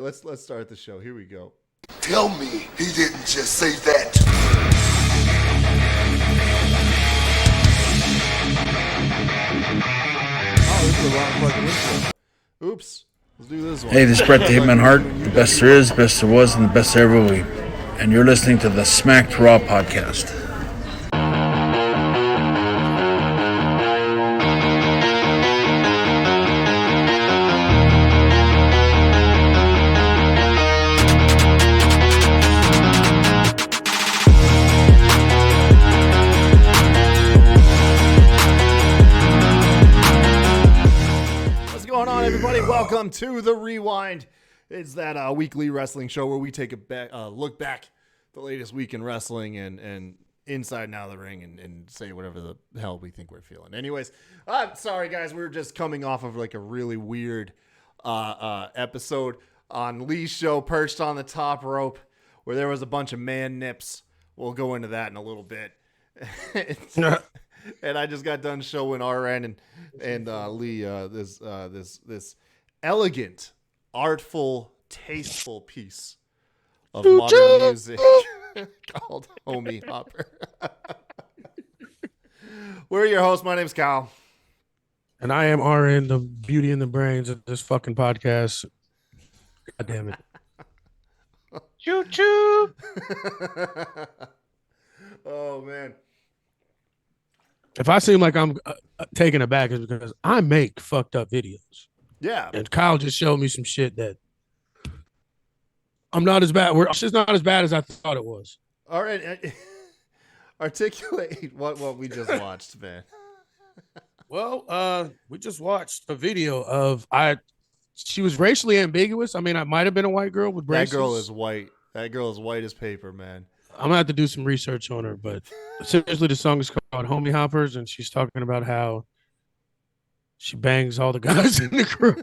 Let's start the show. Here we go. Tell me he didn't just say that. Oh, this is the wrong fucking intro. Oops. Let's do this one. Hey, this is Brett the Hitman Hart, the best there is, best there was, and the best there ever will be. And you're listening to the Smacked Raw podcast. Everybody, welcome to The Rewind. It's that weekly wrestling show where we take a look back the latest week in wrestling and inside and out of the ring and say whatever the hell we think we're feeling. Anyways, sorry guys, we're just coming off of like a really weird episode on Lee's show, Perched on the Top Rope, where there was a bunch of man nips. We'll go into that in a little bit. And I just got done showing RN and Lee this elegant, artful, tasteful piece of modern music called Homie Hopper. We're your hosts. My name's Kyle. And I am RN, the beauty and the brains of this fucking podcast. God damn it. Choo-choo. Oh, man. If I seem like I'm taken aback, it's because I make fucked up videos. Yeah. And Kyle just showed me some shit that I'm not as bad. It's just not as bad as I thought it was. All right. Articulate what we just watched, man. Well, we just watched a video of she was racially ambiguous. I mean, I might have been a white girl with braces. That girl is white. That girl is white as paper, man. I'm gonna have to do some research on her, but seriously, the song is called Homie Hoppers, and she's talking about how she bangs all the guys in the crew.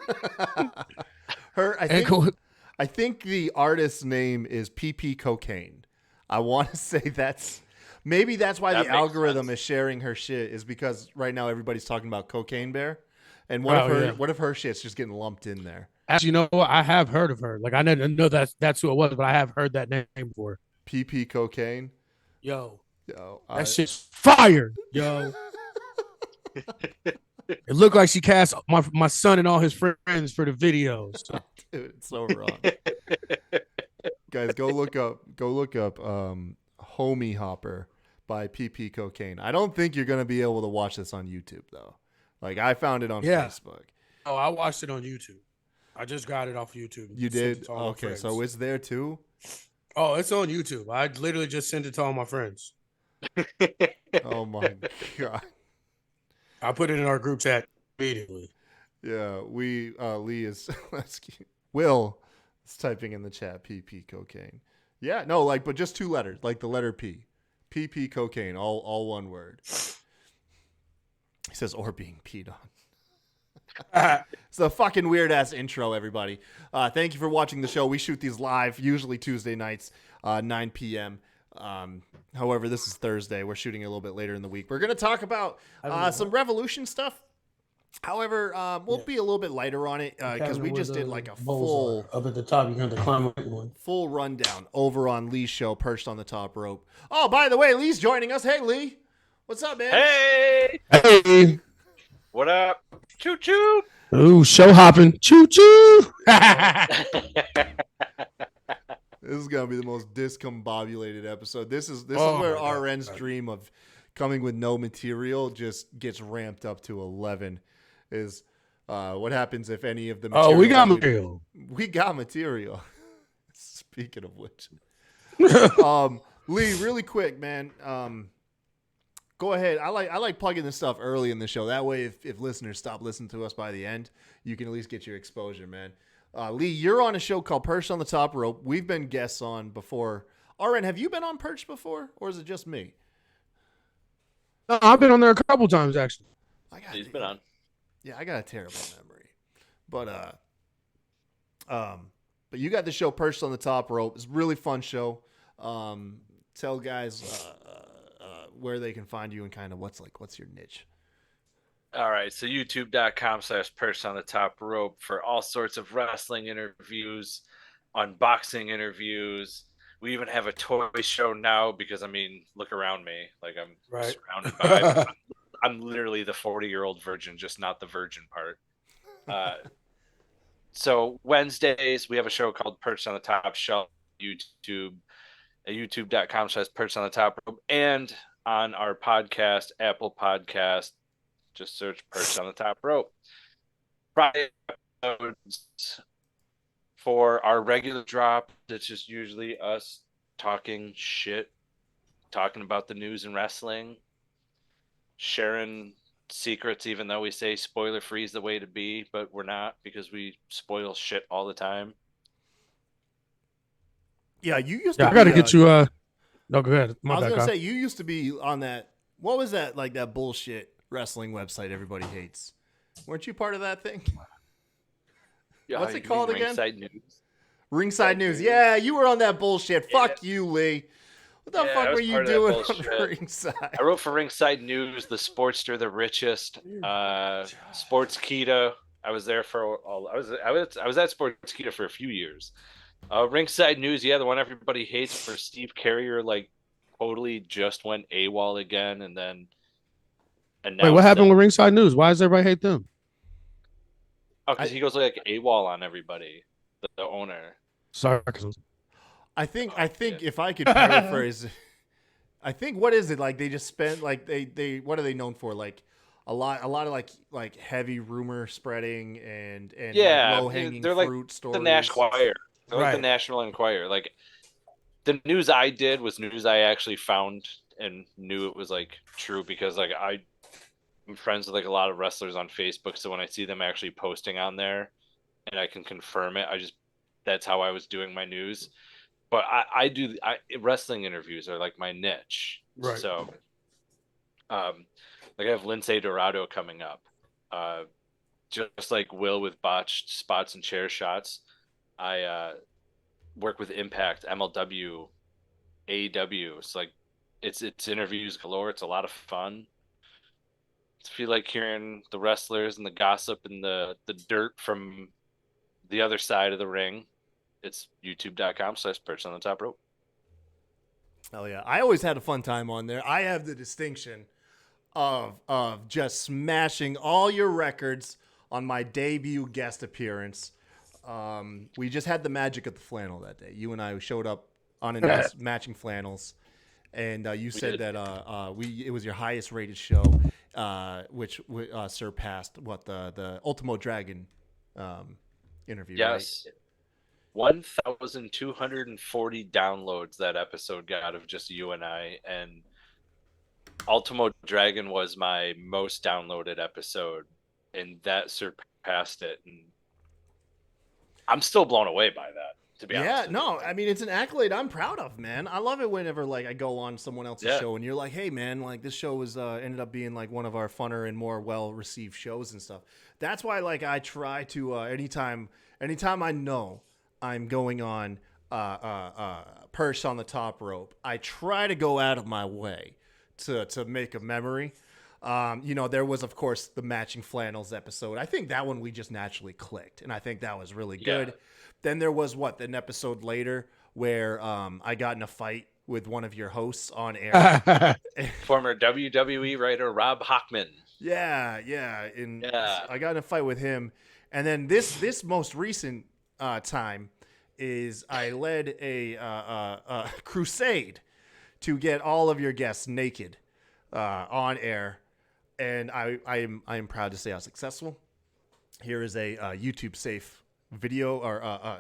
I think the artist's name is PP Cocaine. I want to say that's why the algorithm is sharing her shit, is because right now everybody's talking about Cocaine Bear, and what if her shit's just getting lumped in there? Actually, you know what? I have heard of her. Like, I didn't know that's who it was, but I have heard that name before. PP Cocaine. Yo, that shit's fire. Yo. It looked like she cast my son and all his friends for the videos. Dude, it's so wrong. Guys, go look up Homie Hopper by PP Cocaine. I don't think you're gonna be able to watch this on YouTube though. Like, I found it on Facebook. Oh, I watched it on YouTube. I just got it off YouTube. You did? Okay, so it's there too? Oh, it's on YouTube. I literally just sent it to all my friends. Oh my God. I put it in our group chat immediately. Yeah, Lee is Will is typing in the chat PP Cocaine. Yeah, no, but just two letters, like the letter P. PP Cocaine, all one word. He says, or being peed on. It's a fucking weird ass intro, everybody. Thank you for watching the show. We shoot these live, usually Tuesday nights, 9 p.m. However, this is Thursday. We're shooting a little bit later in the week. We're going to talk about some Revolution stuff. However, we'll be a little bit lighter on it because we just did like a full up at the top. You're going to climb one. Full rundown over on Lee's show, Perched on the Top Rope. Oh, by the way, Lee's joining us. Hey, Lee. What's up, man? Hey. What up? Choo-choo. Ooh, show hopping. Choo-choo. This is going to be the most discombobulated episode. This is where RN's dream of coming with no material just gets ramped up to 11. Is what happens if any of the material... Oh, we got material. We got material. Speaking of which. Lee, really quick, man. Go ahead. I like plugging this stuff early in the show. That way, if listeners stop listening to us by the end, you can at least get your exposure, man. Lee, you're on a show called Perched on the Top Rope. We've been guests on before. RN, have you been on Perched before, or is it just me? No, I've been on there a couple times, actually. He's been on. Yeah, I got a terrible memory. But you got the show Perched on the Top Rope. It's a really fun show. Tell guys where they can find you and kind of what's your niche. All right, so youtube.com/Perched on the Top Rope for all sorts of wrestling interviews, unboxing interviews. We even have a toy show now because I mean, look around me. Like I'm Right. surrounded by. I'm literally the 40-year-old virgin, just not the virgin part. So Wednesdays we have a show called Perched on the Top Shelf YouTube at youtube.com/perched on the top rope, and on our podcast, Apple Podcast, just search Perched on the Top Rope. Friday episodes for our regular drop, it's just usually us talking shit, talking about the news and wrestling, sharing secrets, even though we say spoiler free is the way to be, but we're not because we spoil shit all the time. Yeah, you used Yeah, to. I got to be, get you. No, go ahead. I was gonna say you used to be on that. What was that like? That bullshit wrestling website everybody hates. Weren't you part of that thing? Yeah, What's it called again? Ringside News. Ringside News. Yeah, you were on that bullshit. Fuck you, Lee. What the fuck were you doing on Ringside? I wrote for Ringside News, the Sportster, the Richest, Sports Kita. I was there for all. I was at Sports Kita for a few years. Ringside News, yeah, the one everybody hates for Steve Carrier, like totally just went AWOL again, and then. Wait, what happened with Ringside News? Why does everybody hate them? Oh, because he goes like AWOL on everybody, the owner. Sarcasm. I think if I could paraphrase, I think what is it like? They just spent like they what are they known for? Like a lot of like heavy rumor spreading and yeah, like low hanging they're fruit like stories. The National Enquirer. They're like Right. the National Enquirer. Like the news I did was news I actually found and knew it was like true because like I'm friends with like a lot of wrestlers on Facebook, so when I see them actually posting on there and I can confirm it, that's how I was doing my news. But wrestling interviews are like my niche. Right. So like I have Lindsay Dorado coming up. Just like Will with Botched Spots and Chair Shots. I work with Impact, MLW, AEW. It's like it's interviews galore. It's a lot of fun. If you like hearing the wrestlers and the gossip and the dirt from the other side of the ring, it's youtube.com/perched on the top rope. Oh yeah, I always had a fun time on there. I have the distinction of just smashing all your records on my debut guest appearance. We just had the magic of the flannel that day. You and I showed up unannounced, matching flannels, and you said that it was your highest rated show, which surpassed the Ultimo Dragon interview. Yes. Right? 1,240 downloads that episode got of just you and I, and Ultimo Dragon was my most downloaded episode, and that surpassed it. And I'm still blown away by that, to be honest. Yeah, no, I mean, it's an accolade I'm proud of, man. I love it whenever like I go on someone else's show and you're like, hey, man, like this show was ended up being like one of our funner and more well-received shows and stuff. That's why like I try to anytime I know I'm going on Perched on the Top Rope, I try to go out of my way to make a memory. There was, of course, the matching flannels episode. I think that one we just naturally clicked, and I think that was really good. Then there was an episode later where I got in a fight with one of your hosts on air. Former WWE writer Rob Hockman. Yeah. I got in a fight with him. And then this most recent time is I led a crusade to get all of your guests naked on air. And I am proud to say I was successful. Here is a YouTube safe video or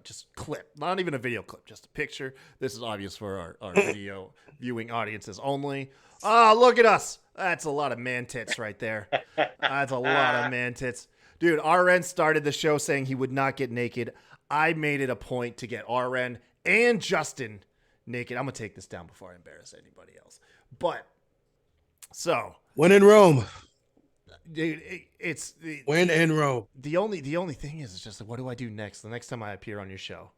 just clip, not even a video clip, just a picture. This is obvious for our video viewing audiences only. Look at us. That's a lot of man tits right there. That's a lot of man tits. Dude, RN started the show saying he would not get naked. I made it a point to get RN and Justin naked. I'm going to take this down before I embarrass anybody else. But, so. When in Rome. Dude, when in Rome. The only thing is, it's just like, what do I do next? The next time I appear on your show,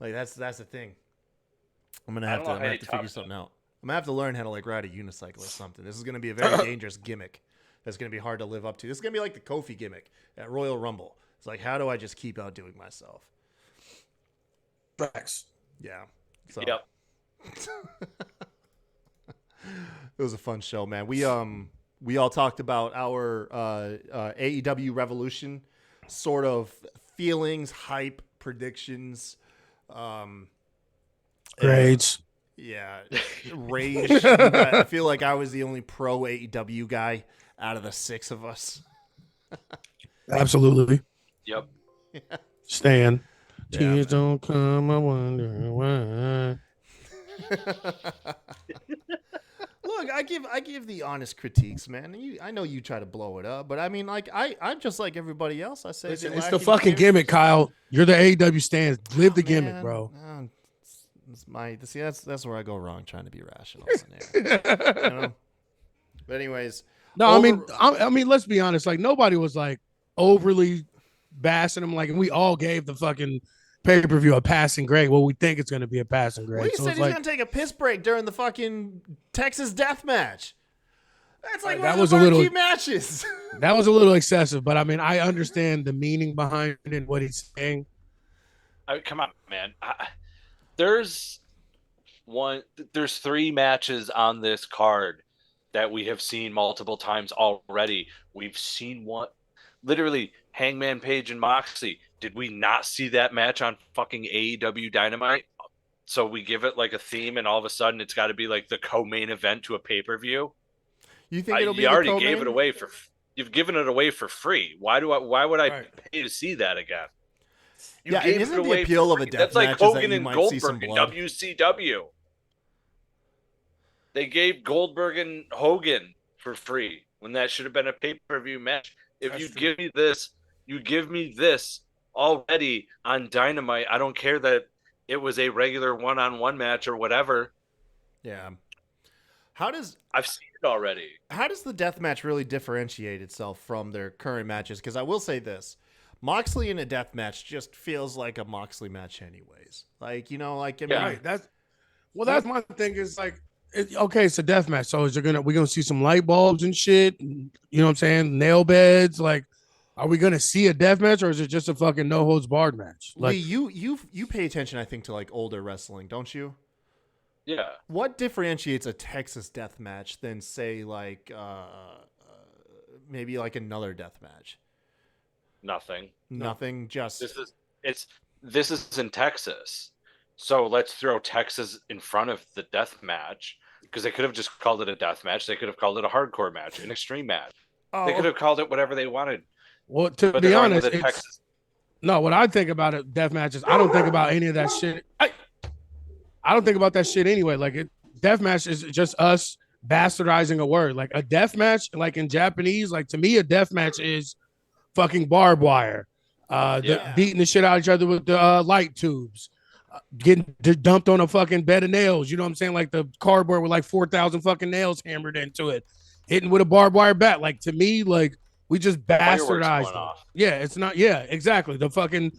like that's the thing. I'm gonna have to figure something out. I'm gonna have to learn how to like ride a unicycle or something. This is gonna be a very dangerous gimmick. That's gonna be hard to live up to. This is gonna be like the Kofi gimmick at Royal Rumble. It's like, how do I just keep outdoing myself? Facts. Yeah. So Yep. it was a fun show, man. We all talked about our AEW Revolution sort of feelings, hype, predictions, Grades. yeah, rage. I feel like I was the only pro AEW guy out of the 6 of us. Absolutely. Yep. Stan. Yeah, Tears man. don't come, I wonder why. Look, I give the honest critiques, man. I know you try to blow it up, but I mean, like I'm just like everybody else. I say Listen, if it's you're the lacking fucking give- gimmick, Kyle. You're the AEW stands. Live the gimmick, Man, bro. it's my see that's where I go wrong trying to be rational. On there, you know? But anyways, No, I mean, let's be honest. Like nobody was like overly bashing him. Like, and we all gave the fucking pay-per-view a passing grade. Well, we think it's going to be a passing grade. well, he So said it's he's like gonna take a piss break during the fucking Texas Death Match. That's like That one was of a the little- marquee matches. that was a little excessive, but I mean, I understand the meaning behind it and what he's saying. Come on, man. There's 3 matches on this card that we have seen multiple times already. We've seen one, literally Hangman Page and Moxley. Did we not see that match on fucking AEW Dynamite? So we give it like a theme, and all of a sudden it's got to be like the co-main event to a pay-per-view. You think it'll be You the already co-main? gave it away for. You've given it away for free. Why would I Right. pay to see that again? You Yeah, and gave isn't it the away appeal for of a free. death That's like match is that Hogan you and might see some Goldberg in blood? WCW. They gave Goldberg and Hogan for free when that should have been a pay-per-view match. If That's you true. give me this, you give me this already on Dynamite. I don't care that it was a regular one-on-one match or whatever. Yeah. How does I've seen it already. the death match really differentiate itself from their current matches? Because I will say this. Moxley in a death match just feels like a Moxley match anyways. Like, you know, like, I mean, Yeah. Right. That's my thing. Is like, okay, it's a death match. So is we're gonna see some light bulbs and shit? You know what I'm saying? Nail beds. Like, are we gonna see a death match or is it just a fucking no holds barred match? Like, Lee, you pay attention, I think, to like older wrestling, don't you? Yeah. What differentiates a Texas death match than say like maybe like another death match? Nothing. Nothing. Just This is in Texas. So let's throw Texas in front of the death match, because they could have just called it a death match. They could have called it a hardcore match, an extreme match. oh, They could have called it whatever they wanted. well, to But be they're going honest, with a it's Texas. no. What I think about it, death matches, I don't think about any of that shit. I don't think about that shit anyway. Like, death match is just us bastardizing a word. Like a death match, like in Japanese, like to me, a death match is fucking barbed wire, Yeah. beating the shit out of each other with the light tubes, getting dumped on a fucking bed of nails. You know what I'm saying? Like the cardboard with like 4,000 fucking nails hammered into it, hitting with a barbed wire bat. Like to me, like we just Fireworks bastardized going it. off. Yeah, it's not. Yeah, exactly. The fucking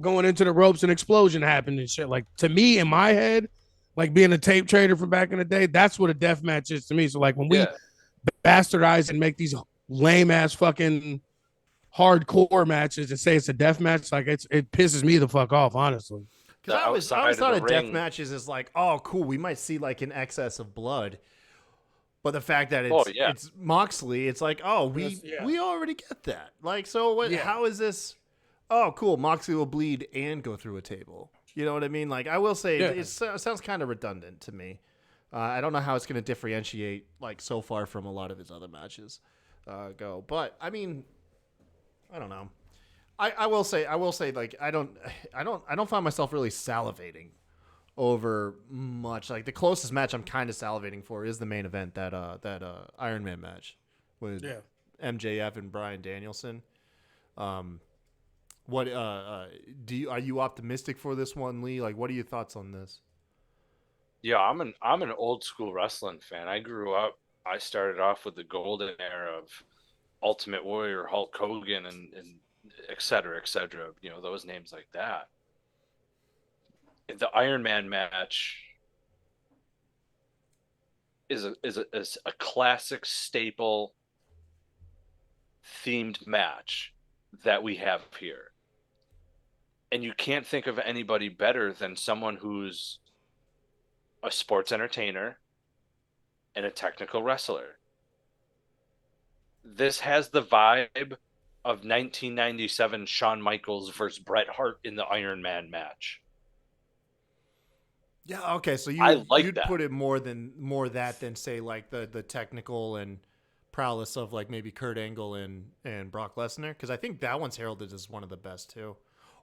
going into the ropes and explosion happened and shit. Like to me, in my head, like being a tape trader from back in the day, that's what a death match is to me. So like when we Yeah. bastardize and make these lame ass fucking hardcore matches and say it's a death match, like it pisses me the fuck off, honestly. because I always outside thought of of the death ring. matches is like, oh, cool, we might see like an excess of blood. But the fact that it's Oh, yeah. it's Moxley, it's like, oh, Yes, yeah. we already get that. Like, so what? Yeah. How is this? Oh, cool. Moxley will bleed and go through a table. You know what I mean? Like, I will say Yeah. it sounds kind of redundant to me. I don't know how it's going to differentiate like so far from a lot of his other matches go. But I mean, I don't know. I will say like I don't find myself really salivating over much. Like the closest match I'm kind of salivating for is the main event, that Iron Man match with Yeah. MJF and Bryan Danielson. What are you optimistic for this one, Lee? Like, what are your thoughts on this? Yeah, I'm an old school wrestling fan. I started off with the golden era of Ultimate Warrior, Hulk Hogan, and et cetera, you know, those names like that. The Iron Man match is a classic staple themed match that we have here. And you can't think of anybody better than someone who's a sports entertainer and a technical wrestler. This has the vibe of 1997 Shawn Michaels versus Bret Hart in the Iron Man match. Yeah, okay, so you'd that. put it more that than say like the technical and prowess of like maybe Kurt Angle and Brock Lesnar, because I think that one's heralded as one of the best too,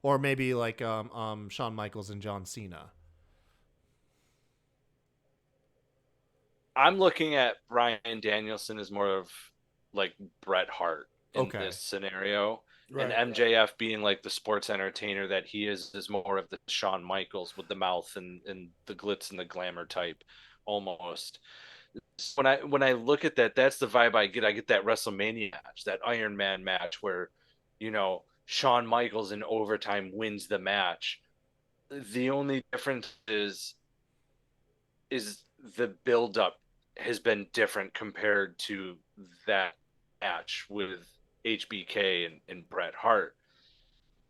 or maybe like Shawn Michaels and John Cena. I'm looking at Bryan Danielson as more of like Bret Hart in Okay. this scenario. Right. And MJF being like the sports entertainer that he is more of the Shawn Michaels with the mouth and the glitz and the glamour type almost. When I look at that, that's the vibe I get. I get that WrestleMania match, that Iron Man match where, Shawn Michaels in overtime wins the match. The only difference is the build up has been different compared to that match with HBK and Bret Hart.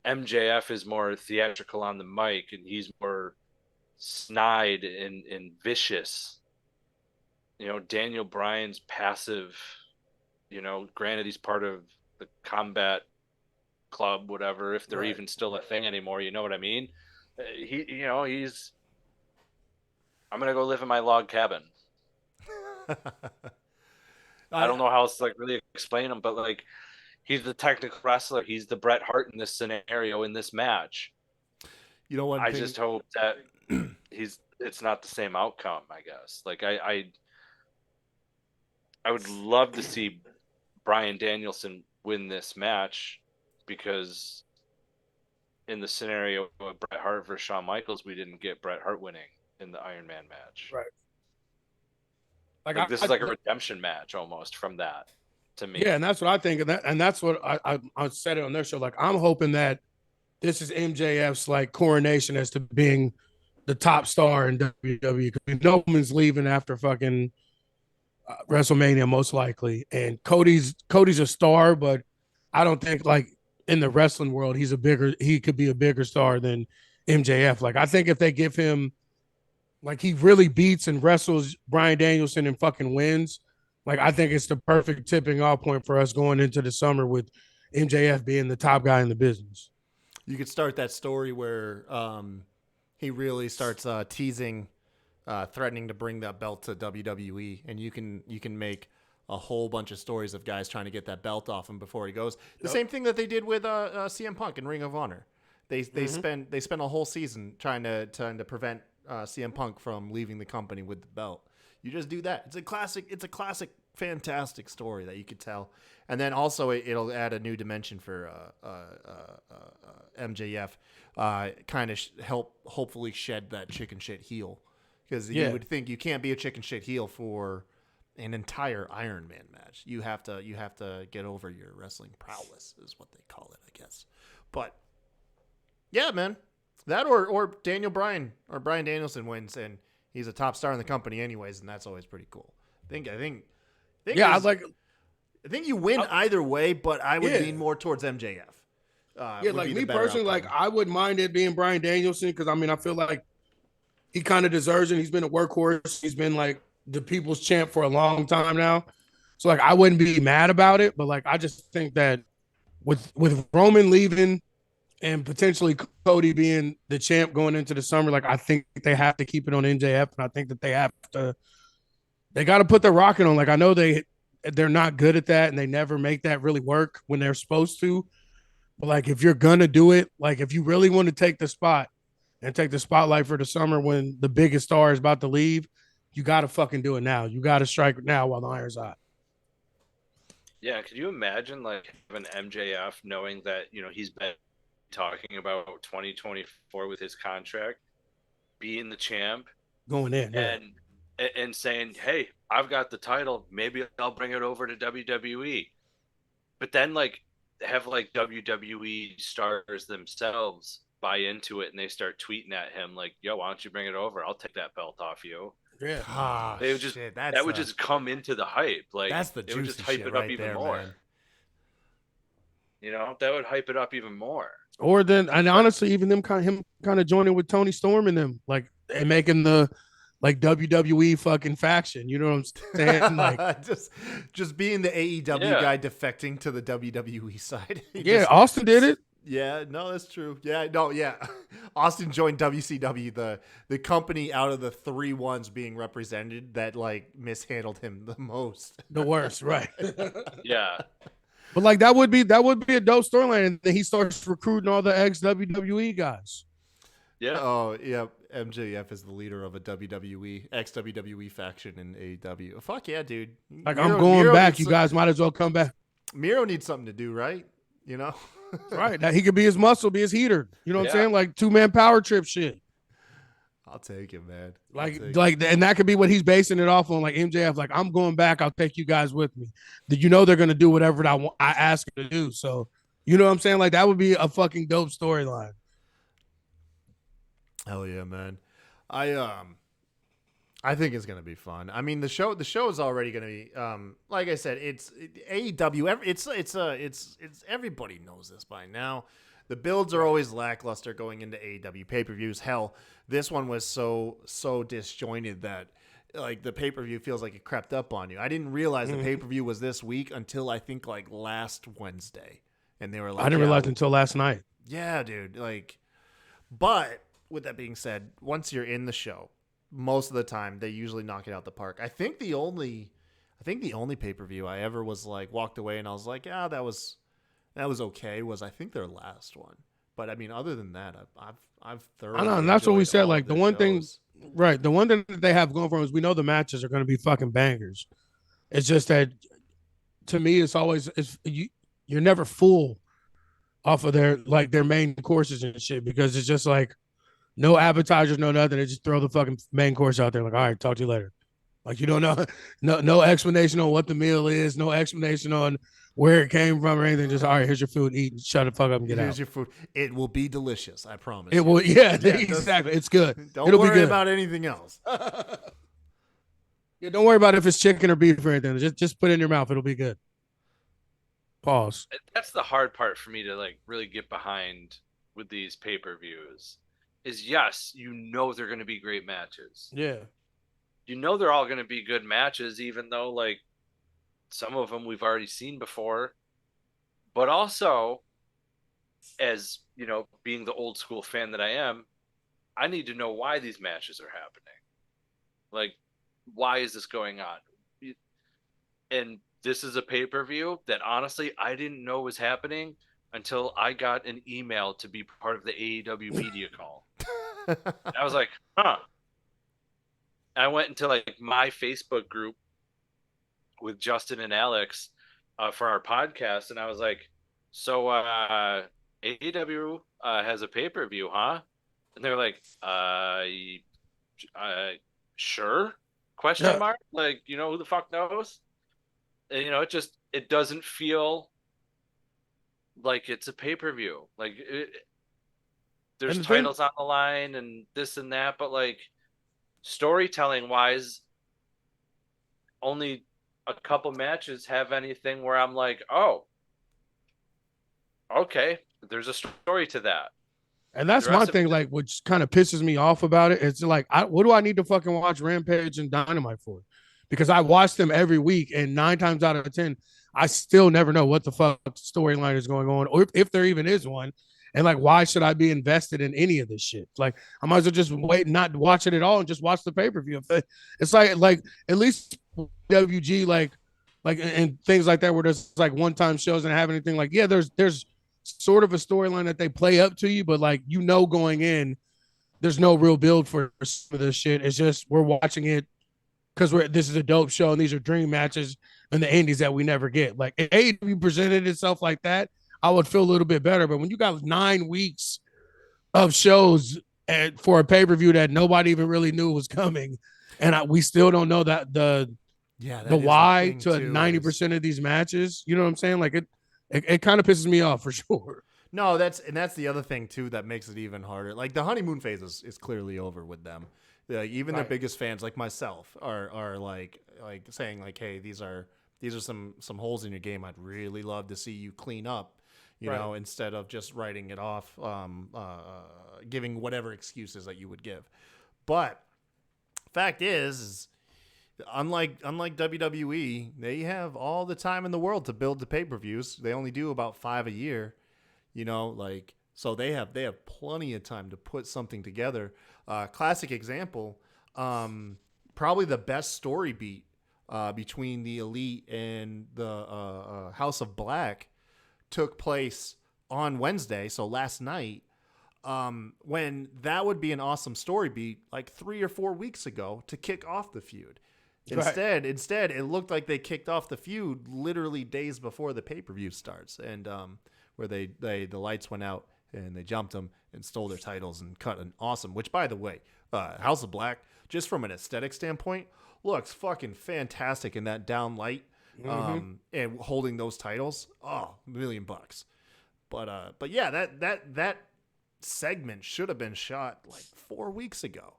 MJF is more theatrical on the mic, and he's more snide and vicious. Daniel Bryan's passive. Granted, he's part of the combat club, whatever, if they're even still a thing anymore. You know what I mean? He's. I'm gonna go live in my log cabin. I don't know how else to like really explain him, but like he's the technical wrestler. He's the Bret Hart in this scenario, in this match. You know what? I just hope that it's not the same outcome, I guess. Like I would love to see Bryan Danielson win this match, because in the scenario of Bret Hart versus Shawn Michaels, we didn't get Bret Hart winning in the Iron Man match. Right. Like this is like a redemption match almost from that, to me. Yeah, and that's what I think, and that's what I said it on their show. Like, I'm hoping that this is MJF's like coronation as to being the top star in WWE. Because no one's leaving after fucking WrestleMania, most likely. And Cody's a star, but I don't think like in the wrestling world he could be a bigger star than MJF. Like, I think if they give him, like, he really beats and wrestles Bryan Danielson and fucking wins, like, I think it's the perfect tipping off point for us going into the summer with MJF being the top guy in the business. You could start that story where he really starts teasing, threatening to bring that belt to WWE, and you can make a whole bunch of stories of guys trying to get that belt off him before he goes. The same thing that they did with CM Punk in Ring of Honor. They spent a whole season trying to prevent CM Punk from leaving the company with the belt. You just do that. It's a classic, fantastic story that you could tell. And then also it'll add a new dimension for MJF, kind of help hopefully shed that chicken shit heel. Because you would think you can't be a chicken shit heel for an entire Iron Man match. You have to get over your wrestling prowess, is what they call it, I guess. But yeah, man, that or Daniel Bryan or Bryan Danielson wins and he's a top star in the company anyways, and that's always pretty cool. I think you win either way, but I would lean more towards MJF. Like me personally, like I wouldn't mind it being Bryan Danielson, because I mean I feel like he kind of deserves it. He's been a workhorse. He's been like the people's champ for a long time now. So like I wouldn't be mad about it, but like I just think that with Roman leaving and potentially Cody being the champ going into the summer, like I think they have to keep it on MJF, and I think that they got to put their rocket on. Like I know they're not good at that, and they never make that really work when they're supposed to. But like if you're gonna do it, like if you really want to take the spot and take the spotlight for the summer when the biggest star is about to leave, you got to fucking do it now. You got to strike now while the iron's hot. Yeah, could you imagine like having MJF knowing that he's been talking about 2024 with his contract, being the champ, going in, and saying, "Hey, I've got the title. Maybe I'll bring it over to WWE." But then like have like WWE stars themselves buy into it, and they start tweeting at him like, "Yo, why don't you bring it over? I'll take that belt off you." Yeah, they would just that would just come into the hype. Like that's the juicy it would just hype shit it right up even there, more. Man. That would hype it up even more. Or then, and honestly, even him kind of joining with Tony Storm and them, like, and making the like WWE fucking faction. You know what I'm saying? Like, just being the AEW Yeah. guy defecting to the WWE side. yeah, Austin did it. Yeah, no, that's true. Yeah, no, yeah. Austin joined WCW, the company out of the 3 ones being represented that like mishandled him the most. The worst, right? Yeah. But like that would be a dope storyline, and then he starts recruiting all the ex WWE guys. Yeah. Oh, yeah. MJF is the leader of a WWE, ex WWE faction in AEW. Fuck yeah, dude. Like, I'm going back. You guys might as well come back. Miro needs something to do, right? You know? Right. That he could be his muscle, be his heater. You know what I'm Yeah. saying? Like 2-man power trip shit. I'll take it, man. And that could be what he's basing it off on. Like MJF, like, I'm going back. I'll take you guys with me. That, you know, they're gonna do whatever I ask them to do. So, you know what I'm saying? Like, that would be a fucking dope storyline. Hell yeah, man. I think it's gonna be fun. I mean, the show is already gonna be like I said, it's AEW. It's everybody knows this by now. The builds are always lackluster going into AEW pay-per-views. Hell, this one was so disjointed that like the pay-per-view feels like it crept up on you. I didn't realize the pay-per-view was this week until I think like last Wednesday, and they were like, I didn't realize until last night. yeah, dude. Like, but with that being said, once you're in the show, most of the time they usually knock it out the park. I think the only pay-per-view I ever was like walked away and I was like, yeah, that was okay. Was I think their last one, but I mean, other than that, I've thoroughly. I know, and that's what we enjoyed said. all Like, of the their one thing, shows. right? The one thing that they have going for them is we know the matches are going to be fucking bangers. It's just that, to me, it's always you're never full off of their main courses and shit, because it's just like no appetizers, no nothing. They just throw the fucking main course out there. Like, all right, talk to you later. Like, you don't know, no explanation on what the meal is, no explanation on where it came from or anything. Just, all right, here's your food, eat, shut the fuck up and get Here's out. your food. It will be delicious. I promise. It you. will, yeah, Yeah, exactly. It's good. Don't It'll worry be good. about anything else. Yeah, don't worry about if it's chicken or beef or anything. Just put it in your mouth. It'll be good. Pause. That's the hard part for me to like really get behind with these pay-per-views. Is yes, you know they're going to be great matches. Yeah. You know they're all going to be good matches, even though like some of them we've already seen before. But also, as you know, being the old school fan that I am, I need to know why these matches are happening. Like, why is this going on? And this is a pay-per-view that honestly I didn't know was happening until I got an email to be part of the AEW media call. I was like, huh. I went into like my Facebook group with Justin and Alex for our podcast, and I was like, so AEW has a pay-per-view, huh? And they're like, sure? Question mark? Like, you know, who the fuck knows? And, you know, it doesn't feel like it's a pay-per-view. Like, there's titles on the line and this and that, but like storytelling wise, only a couple matches have anything where I'm like, oh, okay, there's a story to that. And that's my thing, like, which kind of pisses me off about it. It's like, what do I need to fucking watch Rampage and Dynamite for? Because I watch them every week, and 9 times out of 10, I still never know what the fuck storyline is going on, or if there even is one. And like, why should I be invested in any of this shit? Like, I might as well just wait and not watch it at all and just watch the pay-per-view. It's like at least WG, like and things like that, where there's like one-time shows and have anything like, yeah, there's sort of a storyline that they play up to you, but like, you know, going in, there's no real build for this shit. It's just we're watching it because this is a dope show and these are dream matches and the indies that we never get. Like, if AEW presented itself like that, I would feel a little bit better. But when you got 9 weeks of shows for a pay-per-view that nobody even really knew was coming, and we still don't know that the why to 90% of these matches, you know what I'm saying? Like, it kind of pisses me off for sure. No, that's the other thing too that makes it even harder. Like, the honeymoon phase is clearly over with them. Even their biggest fans, like myself, are like saying like, hey, these are some holes in your game I'd really love to see you clean up. you know, instead of just writing it off, giving whatever excuses that you would give. But fact is unlike WWE, they have all the time in the world to build the pay-per-views. They only do about 5 a year, you know, like, so they have plenty of time to put something together. Classic example, probably the best story beat between the Elite and the House of Black took place on Wednesday, so last night, when that would be an awesome story beat like 3 or 4 weeks ago to kick off the feud. Instead, it looked like they kicked off the feud literally days before the pay-per-view starts, and where the lights went out and they jumped them and stole their titles and cut an awesome. Which, by the way, House of Black, just from an aesthetic standpoint, looks fucking fantastic in that down light, and holding those titles. Oh, $1 million. But yeah, that segment should have been shot like 4 weeks ago.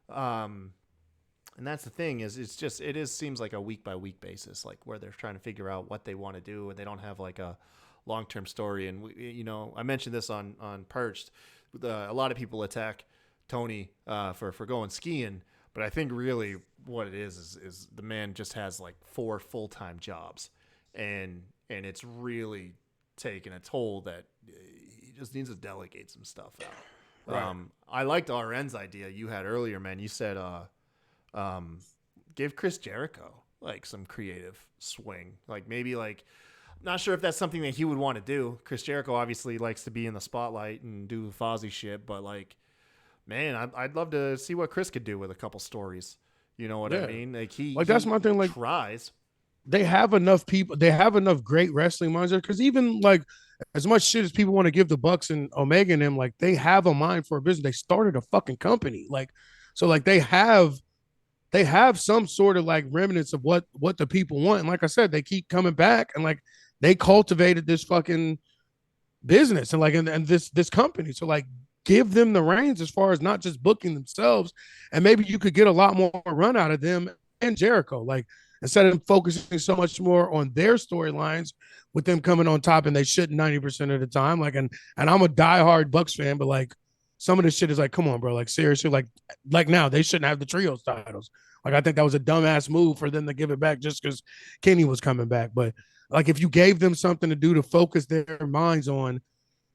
And that's the thing is seems like a week by week basis, like where they're trying to figure out what they want to do and they don't have like a long-term story. And you know, I mentioned this on Perched. A lot of people attack Tony for going skiing, but I think really what it is the man just has like 4 full-time jobs, and it's really taking a toll that he just needs to delegate some stuff out. Right. I liked RN's idea you had earlier, man. You said give Chris Jericho like some creative swing, like maybe like, not sure if that's something that he would want to do. Chris Jericho obviously likes to be in the spotlight and do Fozzy shit, but like, man, I'd love to see what Chris could do with a couple stories. You know what I mean? Like that's my thing. Like, tries. They have enough people. They have enough great wrestling minds. Because even like as much shit as people want to give the Bucks and Omega and them, like they have a mind for a business. They started a fucking company. Like, so like they have some sort of like remnants of what the people want. And like I said, they keep coming back and like they cultivated this fucking business and like and this company. So like give them the reins as far as not just booking themselves, and maybe you could get a lot more run out of them and Jericho. Like instead of focusing so much more on their storylines with them coming on top, and they shouldn't 90% of the time. Like and I'm a diehard Bucks fan, but like some of this shit is like, come on, bro. Like seriously, like now they shouldn't have the trios titles. Like I think that was a dumbass move for them to give it back just because Kenny was coming back. But like if you gave them something to do to focus their minds on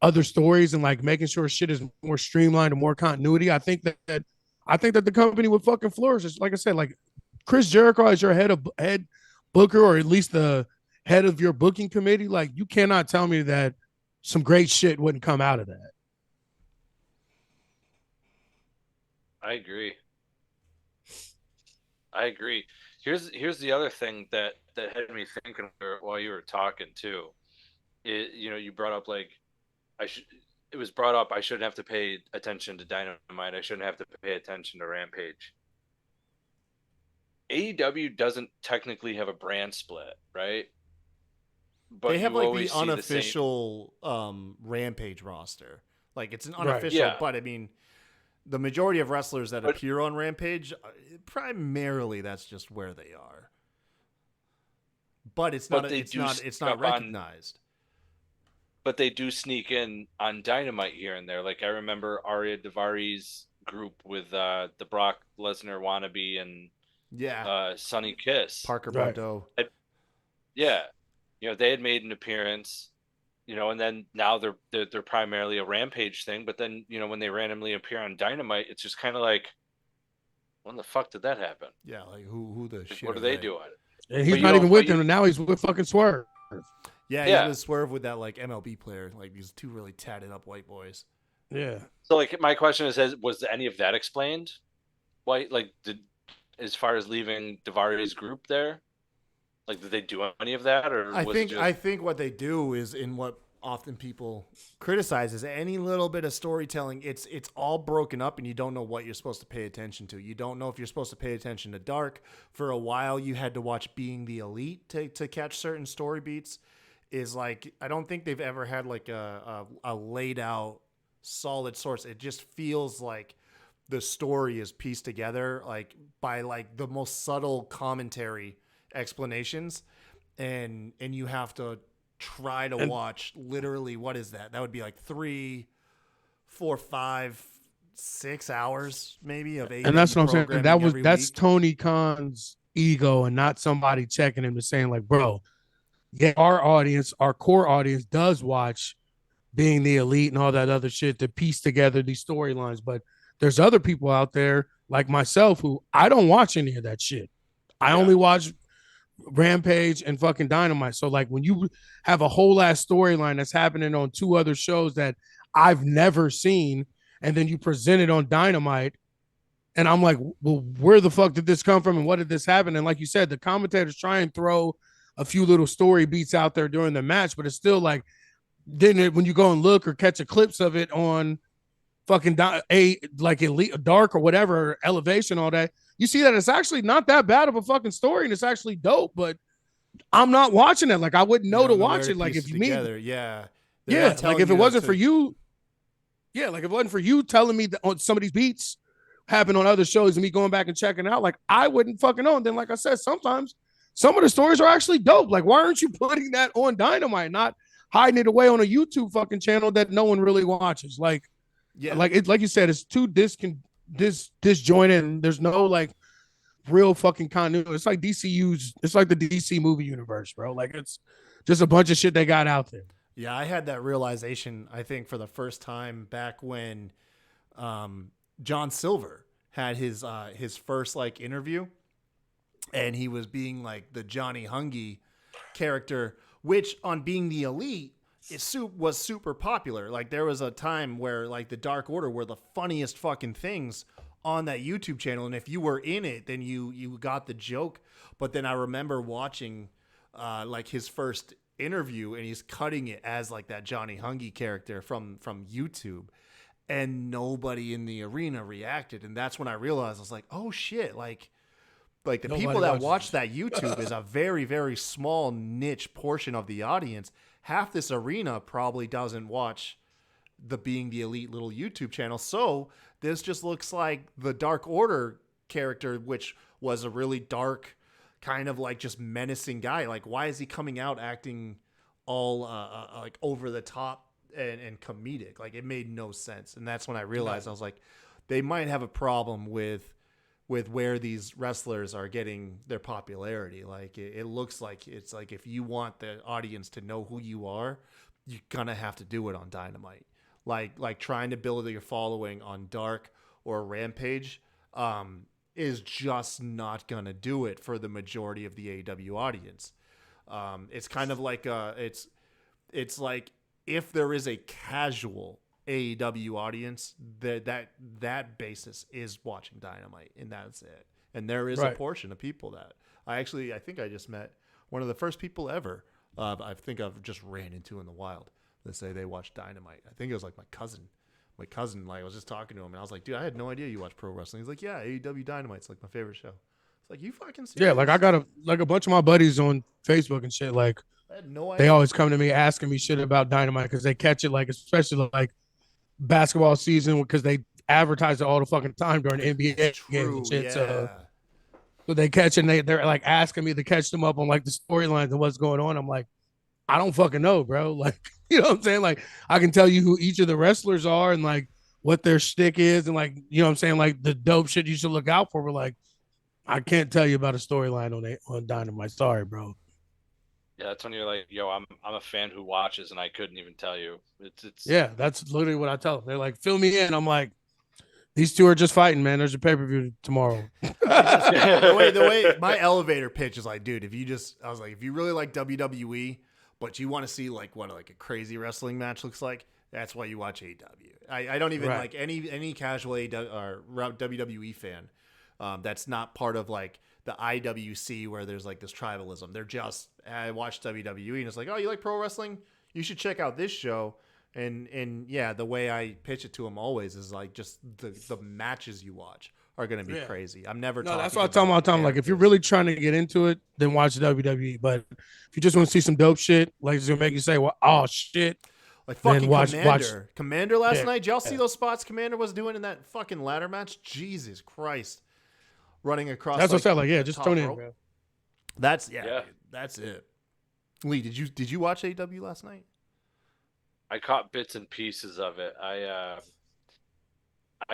other stories and like making sure shit is more streamlined and more continuity, I think that the company would fucking flourish. It's like I said, like Chris Jericho as your head booker, or at least the head of your booking committee. Like you cannot tell me that some great shit wouldn't come out of that. I agree. Here's the other thing that had me thinking while you were talking too. You know, you brought up like it was brought up I shouldn't have to pay attention to Dynamite. I shouldn't have to pay attention to Rampage. AEW doesn't technically have a brand split, right? But they have like the unofficial Rampage roster. Like it's an unofficial, but I mean, the majority of wrestlers that appear on Rampage, primarily that's just where they are. But it's not recognized. But they do sneak in on Dynamite here and there. Like I remember Arya Daivari group with the Brock Lesnar wannabe and Sonny Kiss. Parker Bordeaux. Yeah. You know, they had made an appearance. You know, and then now they're primarily a Rampage thing. But then, you know, when they randomly appear on Dynamite, it's just kind of like, when the fuck did that happen? Yeah, like who the shit? What are they doing? And he's not even with them, and now he's with fucking Swerve. Yeah, he was Swerve with that like MLB player, like these two really tatted up white boys. Yeah. So like my question is, was any of that explained? Why, like, as far as leaving Daivari's group there? Like, did they do any of that, or I think what they do is, in what often people criticize, is any little bit of storytelling. It's all broken up, and you don't know what you're supposed to pay attention to. You don't know if you're supposed to pay attention to Dark. For a while, you had to watch Being the Elite to catch certain story beats. Is like, I don't think they've ever had like a laid out solid source. It just feels like the story is pieced together like by like the most subtle commentary explanations, and you have to try to watch literally, what is that? That would be like 3, 4, 5, 6 hours maybe of AEW and that's what I'm saying. That's week. Tony Khan's ego and not somebody checking him and saying like, bro, yeah, our audience, our core audience does watch Being the Elite and all that other shit to piece together these storylines. But there's other people out there like myself who I don't watch any of that shit. I only watch Rampage and fucking Dynamite. So like when you have a whole ass storyline that's happening on 2 other shows that I've never seen, and then you present it on Dynamite, and I'm like, well, where the fuck did this come from and what did this happen? And like you said, the commentators try and throw a few little story beats out there during the match, but it's still like, when you go and look or catch a clips of it on fucking Elite Dark or whatever, or Elevation, all that, you see that it's actually not that bad of a fucking story and it's actually dope, but I'm not watching it. Like I wouldn't know to watch it. Like if you mean, like if it wasn't for you, like if it wasn't for you telling me that on some of these beats happen on other shows and me going back and checking out, like I wouldn't fucking know. And then, like I said, sometimes some of the stories are actually dope. Like why aren't you putting that on Dynamite, not hiding it away on a YouTube fucking channel that no one really watches? Like, like you said, it's too disjointed, and there's no like real fucking continuity. It's like it's like the DC movie universe, bro. Like it's just a bunch of shit they got out there. Yeah, I had that realization, I think, for the first time back when John Silver had his first like interview, and he was being like the Johnny Hungy character, which on Being the Elite was super popular. Like there was a time where like the Dark Order were the funniest fucking things on that YouTube channel, and if you were in it, then you got the joke. But then I remember watching like his first interview, and he's cutting it as like that Johnny Hungy character from YouTube, and nobody in the arena reacted. And that's when I realized, I was like, oh shit, like the people that watch that YouTube is a very, very small niche portion of the audience. Half this arena probably doesn't watch the Being the Elite little YouTube channel. So this just looks like the Dark Order character, which was a really dark, kind of like just menacing guy. Like, why is he coming out acting all like over the top and comedic? Like, it made no sense. And that's when I realized, I was like, they might have a problem with where these wrestlers are getting their popularity. Like it looks like it's like, if you want the audience to know who you are, you're gonna have to do it on Dynamite. Like trying to build your following on Dark or Rampage is just not gonna do it for the majority of the AEW audience. It's kind of like it's like if there is a casual AEW audience, that basis is watching Dynamite, and that's it. And there is a portion of people that I think I just met one of the first people ever I think I've just ran into in the wild that say they watch Dynamite. I think it was like my cousin, like I was just talking to him, and I was like, dude, I had no idea you watch pro wrestling. He's like, yeah, AEW Dynamite's like my favorite show. It's like, you fucking serious? Yeah, like I got a bunch of my buddies on Facebook and shit, like I had no idea. They always come to me asking me shit about Dynamite because they catch it, like especially like basketball season, because they advertise it all the fucking time during NBA games and shit. So they catch it, and they're like asking me to catch them up on like the storylines and what's going on. I'm like, I don't fucking know, bro. Like, you know what I'm saying? Like, I can tell you who each of the wrestlers are and like what their shtick is, and like, you know what I'm saying, like the dope shit you should look out for. But like, I can't tell you about a storyline on Dynamite. Sorry, bro. Yeah, that's when you're like, yo, I'm a fan who watches, and I couldn't even tell you. It's yeah, that's literally what I tell them. They're like, fill me in. I'm like, these two are just fighting, man. There's a pay-per-view tomorrow. the way my elevator pitch is like, dude, I was like, if you really like WWE, but you want to see like what like a crazy wrestling match looks like, that's why you watch AEW. I don't even like any casual AEW or WWE fan that's not part of like the IWC where there's like this tribalism. They're just, I watch WWE and it's like, oh, you like pro wrestling? You should check out this show. And yeah, the way I pitch it to them always is like, just the matches you watch are going to be crazy. I'm never talking. That's what I tell them all the time. Like, if you're really trying to get into it, then watch WWE. But if you just want to see some dope shit, like it's going to make you say, well, oh shit. Like fucking Commander. Commander last night. Did y'all see those spots Commander was doing in that fucking ladder match? Jesus Christ. Running across. That's what I said. Like, yeah, just tune in, bro. That's it. Lee, did you watch AEW last night? I caught bits and pieces of it. I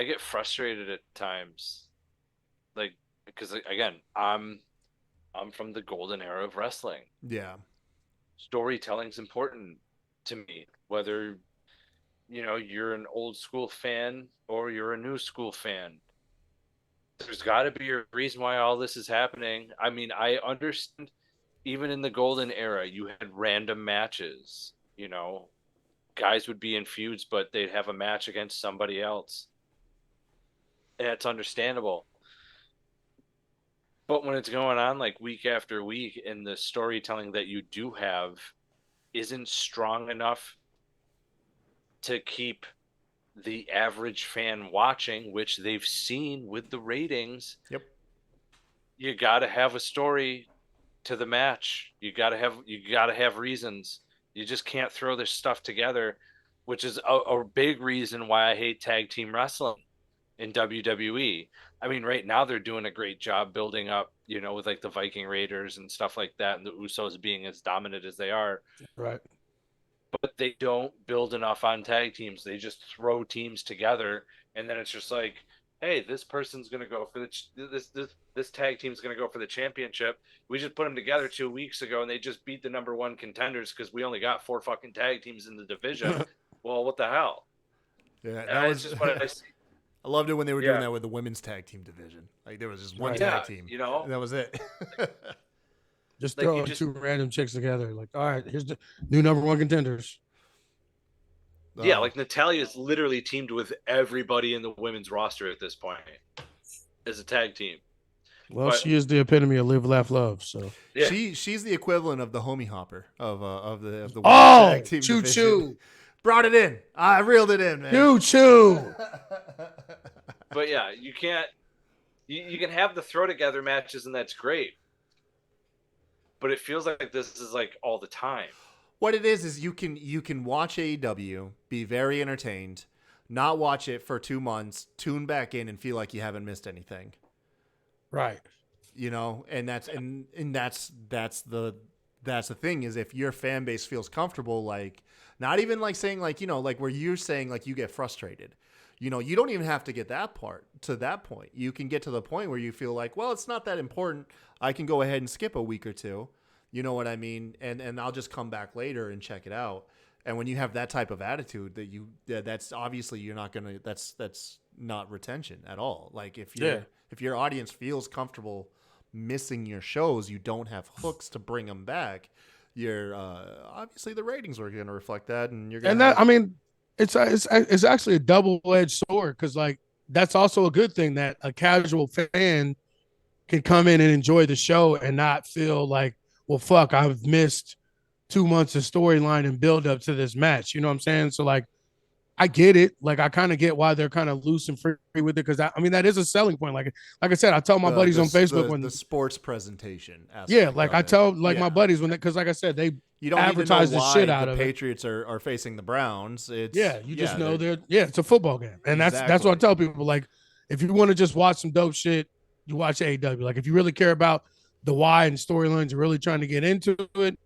get frustrated at times, like because again, I'm from the golden era of wrestling. Yeah. Storytelling's important to me, whether you're an old school fan or you're a new school fan. There's got to be a reason why all this is happening. I mean, I understand even in the golden era, you had random matches. Guys would be in feuds, but they'd have a match against somebody else. And it's understandable. But when it's going on like week after week and the storytelling that you do have isn't strong enough to keep the average fan watching, which they've seen with the ratings. Yep. You got to have a story to the match. You got to have reasons. You just can't throw this stuff together, which is a big reason why I hate tag team wrestling in WWE. I mean, right now they're doing a great job building up, with like the Viking Raiders and stuff like that, and the Usos being as dominant as they are. Right. But they don't build enough on tag teams. They just throw teams together, and then it's just like, hey, this person's gonna go for this tag team's gonna go for the championship. We just put them together 2 weeks ago, and they just beat the number one contenders because we only got 4 fucking tag teams in the division. Well, what the hell? Yeah, that was just what I see. I loved it when they were doing that with the women's tag team division. Like there was just one tag team, and that was it. Just throw two random chicks together. Like, all right, here's the new number one contenders. Yeah, like Natalia's literally teamed with everybody in the women's roster at this point as a tag team. Well, she is the epitome of live, laugh, love. So yeah. she's the equivalent of the homie hopper of the tag team choo division. Choo. Brought it in. I reeled it in, man. Choo choo. But yeah, you can't. You can have the throw together matches, and that's great. But it feels like this is like all the time. What it is you can watch AEW, be very entertained, not watch it for 2 months, tune back in, and feel like you haven't missed anything. Right. And that's the thing is if your fan base feels comfortable, like not even like saying like like where you're saying like you get frustrated. You don't even have to get that point. You can get to the point where you feel like, well, it's not that important. I can go ahead and skip a week or two. You know what I mean? And I'll just come back later and check it out. And when you have that type of attitude that's obviously you're not going to, that's not retention at all. Like if your audience feels comfortable missing your shows, you don't have hooks to bring them back. You're obviously the ratings are going to reflect that. And you're going to it's actually a double-edged sword because like that's also a good thing that a casual fan can come in and enjoy the show and not feel like, well, fuck, I've missed 2 months of storyline and build up to this match. You know what I'm saying? So like, I get it. Like I kind of get why they're kind of loose and free with it because that is a selling point. Like I said, I tell my buddies on Facebook when the sports presentation. Yeah, like I tell my buddies because like I said, they don't advertise the shit out of it. The Patriots are facing the Browns. It's know it's a football game, and that's what I tell people. Like if you want to just watch some dope shit, you watch AEW. Like if you really care about the why and storylines, you're really trying to get into it,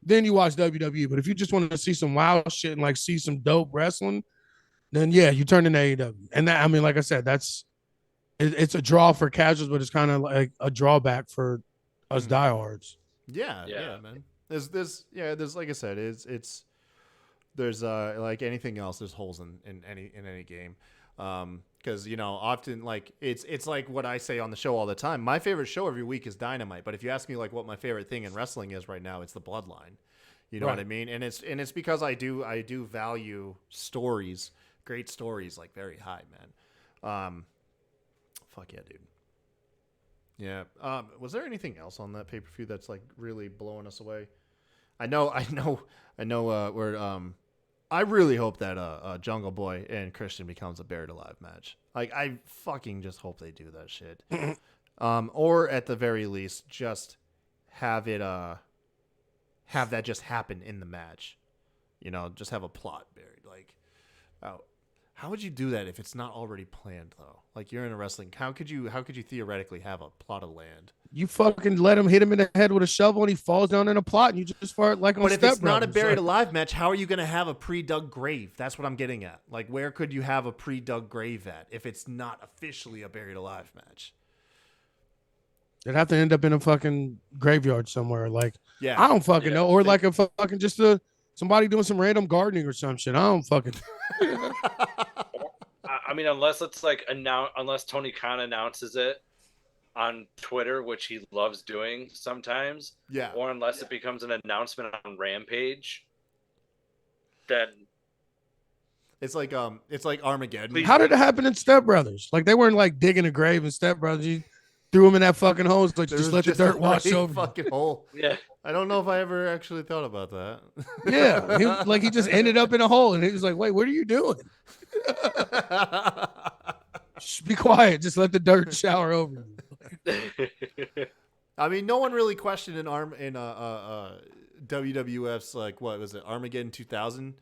then you watch WWE. But if you just want to see some wild shit and like see some dope wrestling, then you turn into AEW. And that, I mean, like I said, it's a draw for casuals, but it's kind of like a drawback for us diehards. Yeah, man. There's like I said, there's like anything else, there's holes in any game. Because often like it's like what I say on the show all the time. My favorite show every week is Dynamite, but if you ask me like what my favorite thing in wrestling is right now, it's the Bloodline. You know what I mean? And it's because I do value stories, great stories, like very high, man. Fuck yeah, dude. Yeah. Was there anything else on that pay-per-view that's like really blowing us away? I know. I really hope that Jungle Boy and Christian becomes a Buried Alive match. Like I fucking just hope they do that shit. Or at the very least, just have it have that just happen in the match. Just have a plot buried. Like, How would you do that if it's not already planned though? Like you're in a wrestling. How could you theoretically have a plot of land? You fucking let him hit him in the head with a shovel and he falls down in a plot and you just fart like on But if it's Step not a Brothers. buried alive match, how are you going to have a pre-dug grave? That's what I'm getting at. Like, where could you have a pre-dug grave at if it's not officially a buried alive match? It'd have to end up in a fucking graveyard somewhere. Like, Yeah, I don't fucking know. Or like a fucking just somebody doing some random gardening or some shit. I don't fucking. I mean, unless it's like unless Tony Khan announces it on Twitter, which he loves doing sometimes. Yeah. Or unless it becomes an announcement on Rampage. Then it's like Armageddon. How did it happen in Step Brothers? Like they weren't like digging a grave in Step Brothers. You threw him in that fucking hole. Like just let the dirt wash over. Fucking hole. Yeah. I don't know if I ever actually thought about that. Yeah, he just ended up in a hole, and he was like, "Wait, what are you doing? Shh, be quiet. Just let the dirt shower over you." I mean, no one really questioned WWF's like what was it, Armageddon 2000,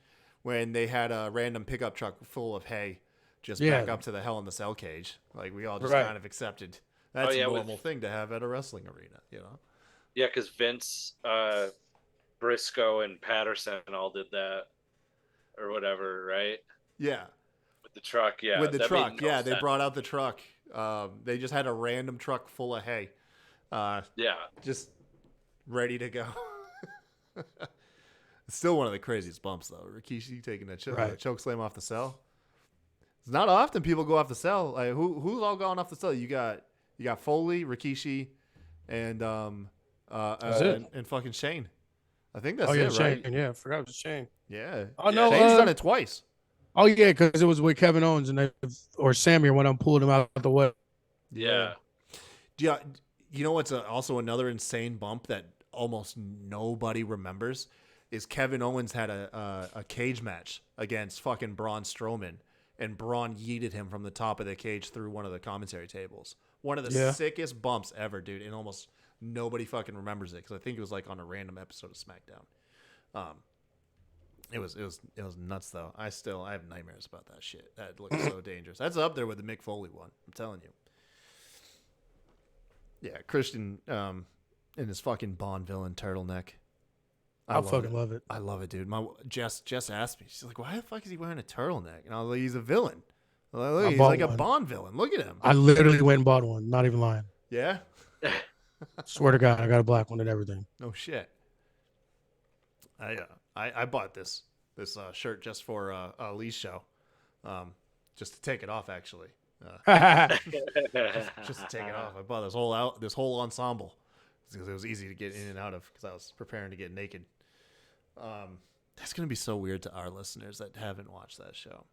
when they had a random pickup truck full of hay just back up to the Hell in the Cell cage. Like we all just kind of accepted that's a normal thing to have at a wrestling arena, you know. Yeah, because Vince, Briscoe, and Patterson all did that, or whatever, right? Yeah. With the truck, yeah. With the truck, they brought out the truck. They just had a random truck full of hay. Just ready to go. It's still one of the craziest bumps, though. Rikishi taking that choke slam off the cell. It's not often people go off the cell. Like who's all gone off the cell? You got Foley, Rikishi, and and fucking Shane. I think that's it, Shane. right? Yeah, I forgot it was Shane. Yeah. Oh no, Shane's done it twice. Oh yeah, because it was with Kevin Owens and or Sammy when I'm pulling him out the way. Yeah. Yeah. You know what's also another insane bump that almost nobody remembers is Kevin Owens had a cage match against fucking Braun Strowman, and Braun yeeted him from the top of the cage through one of the commentary tables. One of the sickest bumps ever, dude, and almost nobody fucking remembers it because I think it was like on a random episode of SmackDown. It was nuts though. I have nightmares about that shit. That looks so dangerous. That's up there with the Mick Foley one. I'm telling you. Yeah, Christian in his fucking Bond villain turtleneck. I fucking love it. I love it, dude. Jess asked me. She's like, "Why the fuck is he wearing a turtleneck?" And I was like, "He's a villain. He's like a Bond villain. Look at him." I literally went and bought one. Not even lying. Yeah. Swear to God, I got a black one and everything. No shit. I bought this shirt just for Lee's show, just to take it off actually. Just to take it off. I bought this whole ensemble because it was easy to get in and out of because I was preparing to get naked. That's gonna be so weird to our listeners that haven't watched that show.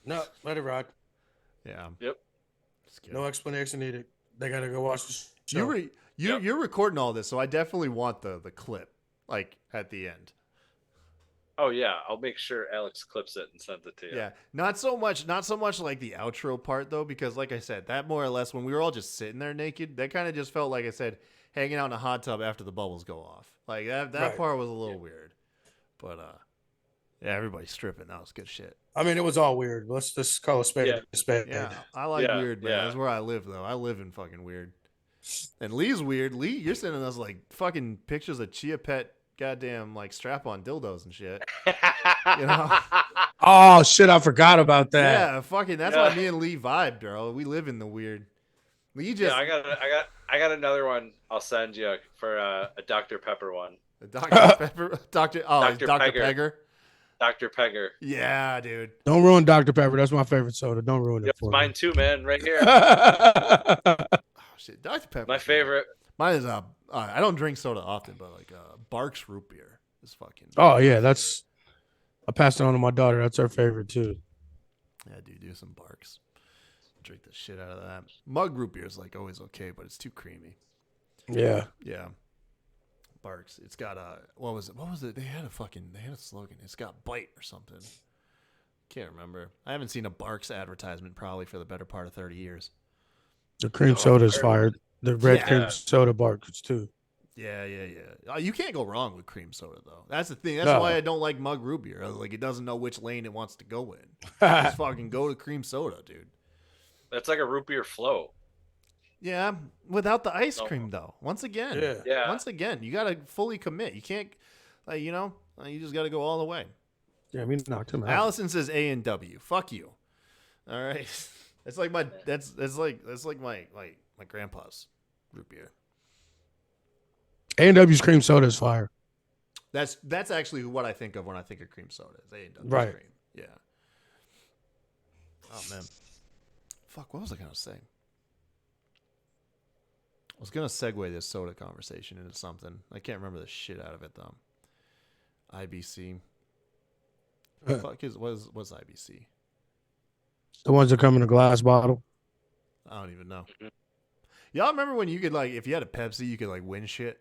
No, let it rock. Yeah. Yep. No explanation needed. They gotta go watch the show. You're recording all this, so I definitely want the clip like at the end. Oh yeah, I'll make sure Alex clips it and sends it to you. Yeah, not so much like the outro part though, because like I said, that more or less when we were all just sitting there naked, that kind of just felt like I said, hanging out in a hot tub after the bubbles go off. Like that part was a little weird, but yeah, everybody's stripping. That was good shit. I mean, it was all weird. Let's just call a spade a spade. Yeah, I like weird, man. Yeah. That's where I live though. I live in fucking weird. And Lee's weird. Lee, you're sending us like fucking pictures of Chia Pet. Goddamn, like strap-on dildos and shit. You know? Oh shit, I forgot about that. Yeah, fucking. That's why me and Lee vibe, bro. We live in the weird. Lee just. Yeah, I got another one. I'll send you for a Dr. Pepper one. A Dr. Pepper, Dr. Pegger. Dr. Pegger. Yeah, dude. Don't ruin Dr. Pepper. That's my favorite soda. Don't ruin it for mine me. too, man. Right here. Oh shit, Dr. Pepper. My favorite. Mine is I don't drink soda often, but like Barks root beer is fucking. Oh yeah, I passed it on to my daughter. That's her favorite too. Yeah, dude, do some Barks. Drink the shit out of that. Mug root beer is like always okay, but it's too creamy. Yeah. Yeah. Barks. It's got what was it? They had a slogan. It's got bite or something. Can't remember. I haven't seen a Barks advertisement probably for the better part of 30 years. The cream soda is fired. The red cream soda Barks too. Yeah. You can't go wrong with cream soda though. That's the thing. That's No. why I don't like mug root beer. Like it doesn't know which lane it wants to go in. Just fucking go to cream soda, dude. That's like a root beer float. Yeah, without the ice cream though. Once again, Yeah. Once again, you gotta fully commit. You can't, you just gotta go all the way. Yeah, we knocked him out. Allison says A&W. Fuck you. All right, that's like my my grandpa's root beer. A&W's cream soda is fire. That's actually what I think of when I think of cream soda. Is A&W Right. cream. Yeah. Oh man. Fuck. What was I gonna say? I was gonna segue this soda conversation into something. I can't remember the shit out of it though. IBC. Fuck what's IBC? The ones that come in a glass bottle. I don't even know. Y'all remember when you could if you had a Pepsi, you could win shit?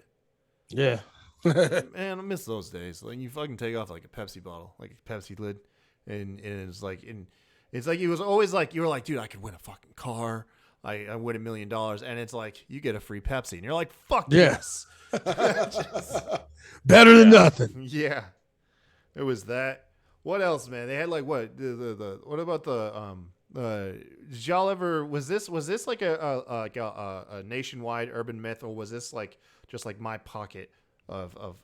Yeah. Man, I miss those days. Like you fucking take off a Pepsi bottle, a Pepsi lid, and it's it was always you were like, dude, I could win a fucking car. I win $1 million, and it's you get a free Pepsi, and you're like, fuck yes. Better than nothing. Yeah, it was that. What else, man? They had what the what about the did y'all ever was this like a nationwide urban myth, or was this just my pocket of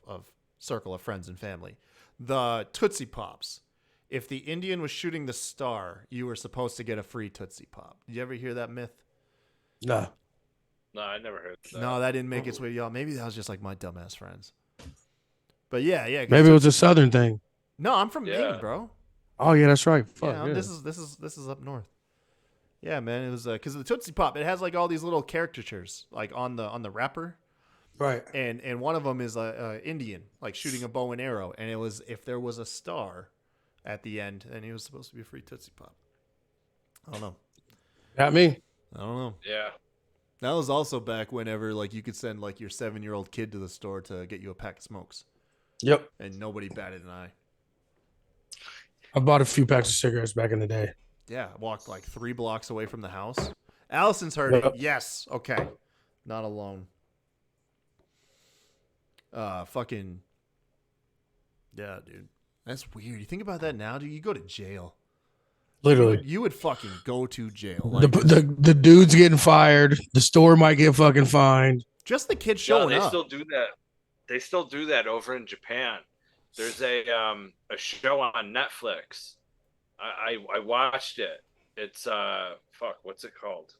circle of friends and family? The Tootsie Pops. If the Indian was shooting the star, you were supposed to get a free Tootsie Pop. Did you ever hear that myth? No. No, I never heard that. No, that didn't make its way to y'all. Maybe that was just my dumbass friends. But yeah. Maybe it was a Southern thing. No, I'm from Maine, bro. Oh yeah, that's right. Fuck, Yeah, this is up north. Yeah, man, it was because the Tootsie Pop, it has all these little caricatures on the wrapper, right? And one of them is a Indian shooting a bow and arrow, and it was if there was a star at the end, then he was supposed to be a free Tootsie Pop. I don't know. Got me. I don't know. Yeah. That was also back whenever you could send your 7-year-old kid to the store to get you a pack of smokes. Yep. And nobody batted an eye. I bought a few packs of cigarettes back in the day. Yeah, I walked 3 blocks away from the house. Allison's heard it. Yes. Okay. Not alone. Fucking. Yeah, dude. That's weird. You think about that now, dude? You go to jail. Literally. You would fucking go to jail. The dude's getting fired. The store might get fucking fined. Just the kids showing up. They still do that. They still do that over in Japan. There's a show on Netflix. I watched it. It's what's it called?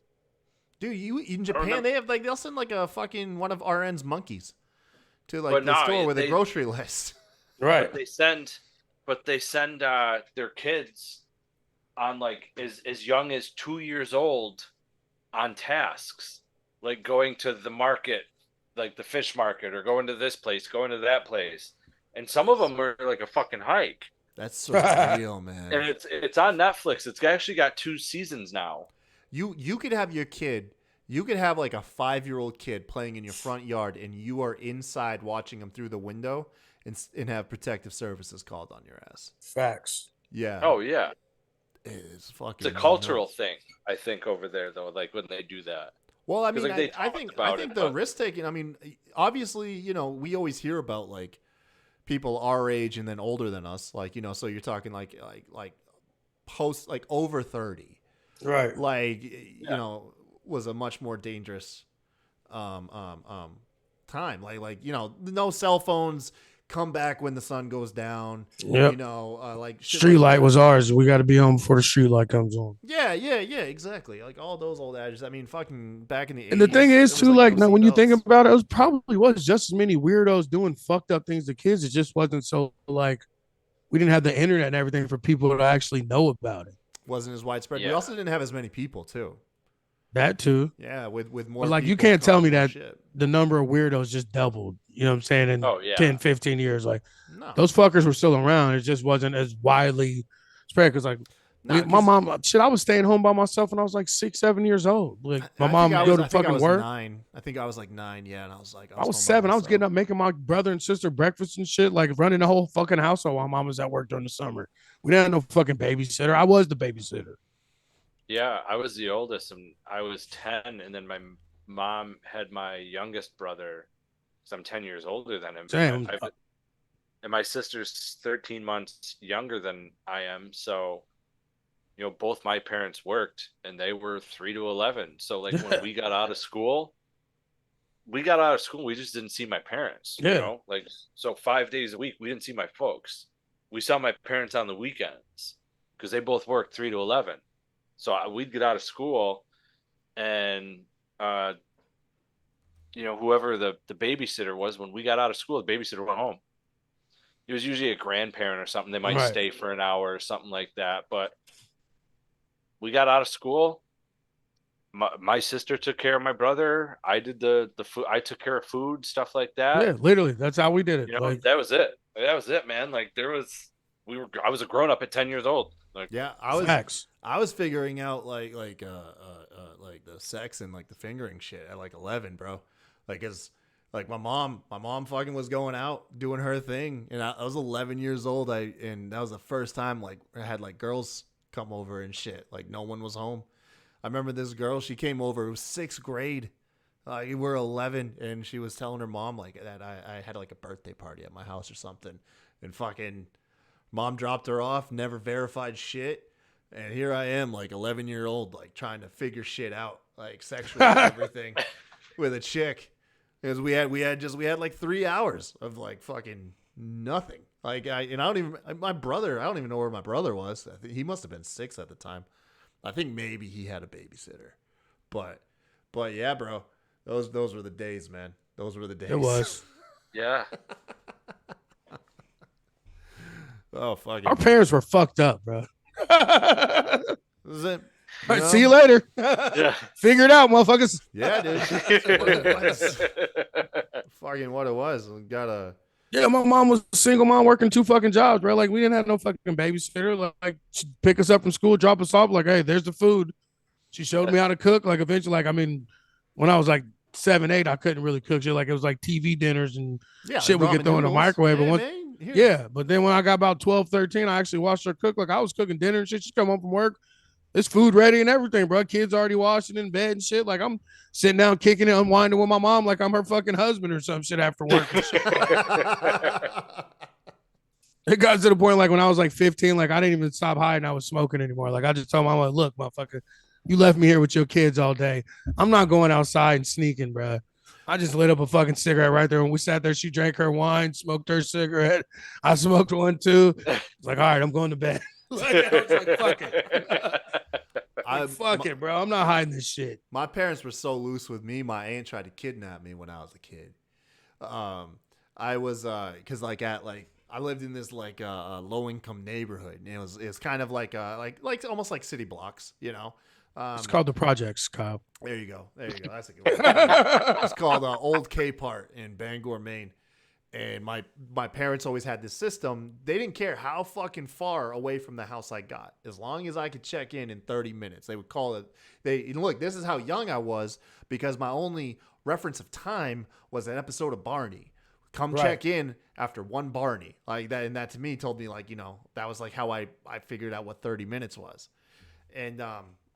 Dude, in Japan they have they'll send a fucking one of RN's monkeys to the store with a grocery list. Right. But they send their kids on as young as 2 years old on tasks, going to the market, the fish market, or going to this place, going to that place. And some of them are a fucking hike. That's surreal, man. And it's on Netflix. It's actually got 2 seasons now. You could have your kid. You could have a 5-year-old kid playing in your front yard, and you are inside watching them through the window, and have protective services called on your ass. Facts. Yeah. Oh yeah. It's fucking. It's a cultural thing, I think, over there though. When they do that. Well, I mean, I think the risk taking. I mean, obviously, we always hear about people our age and then older than us, so you're talking like post over 30, right? Was a much more dangerous time. No cell phones. Come back when the sun goes down. Yep. Street light was ours. We got to be home before the street light comes on. Yeah, exactly. All those old adages. I mean, fucking back in the 80s. And the thing is, too, now when you think about it, it was just as many weirdos doing fucked up things to kids. It just wasn't so we didn't have the internet and everything for people to actually know about it. Wasn't as widespread. Yeah. We also didn't have as many people too. That too. Yeah, with more. But you can't tell me that shit. the number of weirdos just doubled. You know what I'm saying? In 10, 15 years, No. those fuckers were still around. It just wasn't as widely spread. Because my mom, I was staying home by myself when I was 6, 7 years old. My mom would go to fucking work. 9. I think I was 9. Yeah, and I was I was 7. I was getting up, making my brother and sister breakfast and shit, running the whole fucking household while mom was at work during the summer. We didn't have no fucking babysitter. I was the babysitter. Yeah, I was the oldest, and I was 10, and then my mom had my youngest brother because I'm 10 years older than him. Damn. And my sister's 13 months younger than I am. So, you know, both my parents worked and they were 3 to 11. So like when we got out of school, we just didn't see my parents, Yeah. you know, like, so 5 days a week, we didn't see my folks. We saw my parents on the weekends because they both worked 3 to 11. So we'd get out of school and, you know, whoever the babysitter was, when we got out of school, the babysitter went home. It was usually a grandparent or something. They might Right. stay for an hour or something like that. But we got out of school. My sister took care of my brother. I did the food. I took care of food, stuff like that. Yeah, literally, that's how we did it. You know, Like, that was it. That was it, man. Like I was a grown up at 10 years old. Like, Yeah, facts. I was figuring out like the sex and like the fingering shit at like 11, bro. Like, cause like my mom fucking was going out doing her thing, and I was 11 years old. And that was the first time like I had like girls come over and shit. Like no one was home. I remember this girl. She came over. It was 6th grade. We were 11, and she was telling her mom like that I had like a birthday party at my house or something, and fucking mom dropped her off. Never verified shit. And here I am, like 11-year-old, like trying to figure shit out, like sexually and everything, with a chick, because we had like 3 hours of like fucking nothing. Like I don't even know where my brother was. I think he must have been 6 at the time. I think maybe he had a babysitter, but yeah, bro, those were the days, man. Those were the days. It was. yeah. Oh fucking. Our parents were fucked up, bro. This is it. All right, see you later. Yeah. Figure it out, motherfuckers. Yeah, dude. Fucking what it was. We gotta. Yeah, my mom was a single mom working 2 fucking jobs, bro. Like, we didn't have no fucking babysitter. Like, she'd pick us up from school, drop us off, like, hey, there's the food. She showed me how to cook. Like, eventually, like, I mean, when I was like 7, 8, I couldn't really cook shit. Like, it was like TV dinners and shit we could throw in the microwave. But but then when I got about 12, 13, I actually watched her cook. Like, I was cooking dinner and shit. She'd come home from work. There's food ready and everything, bro. Kids already washing in bed and shit. Like, I'm sitting down, kicking it, unwinding with my mom like I'm her fucking husband or some shit after work and shit. It got to the point, like, when I was like 15, like, I didn't even stop hiding. I was smoking anymore. Like, I just told my mom, look, motherfucker, you left me here with your kids all day. I'm not going outside and sneaking, bro. I just lit up a fucking cigarette right there. When we sat there, she drank her wine, smoked her cigarette. I smoked one too. It's like, all right, I'm going to bed. Like, I was like, fuck it. Fuck it, bro. I'm not hiding this shit. My parents were so loose with me. My aunt tried to kidnap me when I was a kid. I was because like I lived in this like low income neighborhood, and it was kind of like almost like city blocks, you know. It's called the projects, Kyle. There you go. That's a good one. It's called Old K Part in Bangor, Maine. And my parents always had this system. They didn't care how fucking far away from the house I got. As long as I could check in 30 minutes. They would call it. Look, this is how young I was, because my only reference of time was an episode of Barney. Come check in after one Barney. Like that, and that to me told me, like, you know, that was like how I figured out what 30 minutes was. And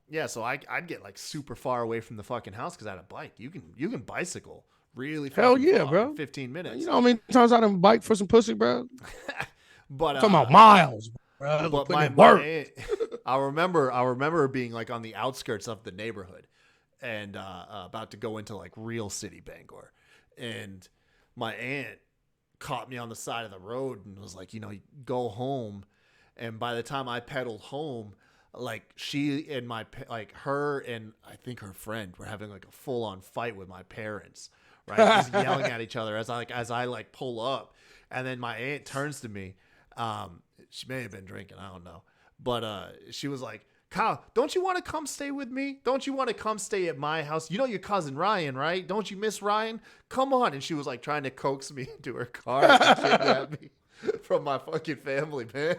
yeah, so I'd get like super far away from the fucking house because I had a bike. You can bicycle really fast. Hell yeah, bro. In 15 minutes. You know how many times I done bike for some pussy, bro? But I'm talking about miles, bro. But I remember being like on the outskirts of the neighborhood and about to go into like real city Bangor, and my aunt caught me on the side of the road and was like, you know, go home. And by the time I pedaled home, like she and her and I think her friend were having like a full on fight with my parents, right? Just yelling at each other as I pull up. And then my aunt turns to me. She may have been drinking, I don't know. But she was like, Kyle, don't you want to come stay with me? Don't you want to come stay at my house? You know your cousin Ryan, right? Don't you miss Ryan? Come on. And she was like trying to coax me into her car and kidnap me from my fucking family, man.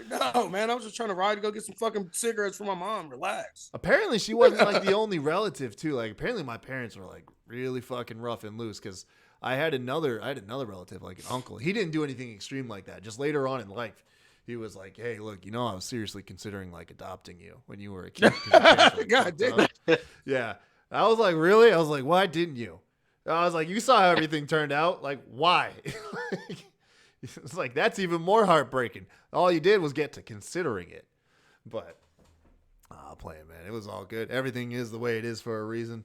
No, man, I was just trying to ride to go get some fucking cigarettes for my mom. Relax. Apparently, she wasn't like the only relative too. Like, apparently, my parents were like really fucking rough and loose. Because I had another relative, like an uncle. He didn't do anything extreme like that. Just later on in life, he was like, "Hey, look, you know, I was seriously considering like adopting you when you were a kid." God damn. Yeah, I was like, "Really?" I was like, "Why didn't you?" I was like, you saw how everything turned out. Like, why? It's like, that's even more heartbreaking. All you did was get to considering it. But, playing, man, it was all good. Everything is the way it is for a reason.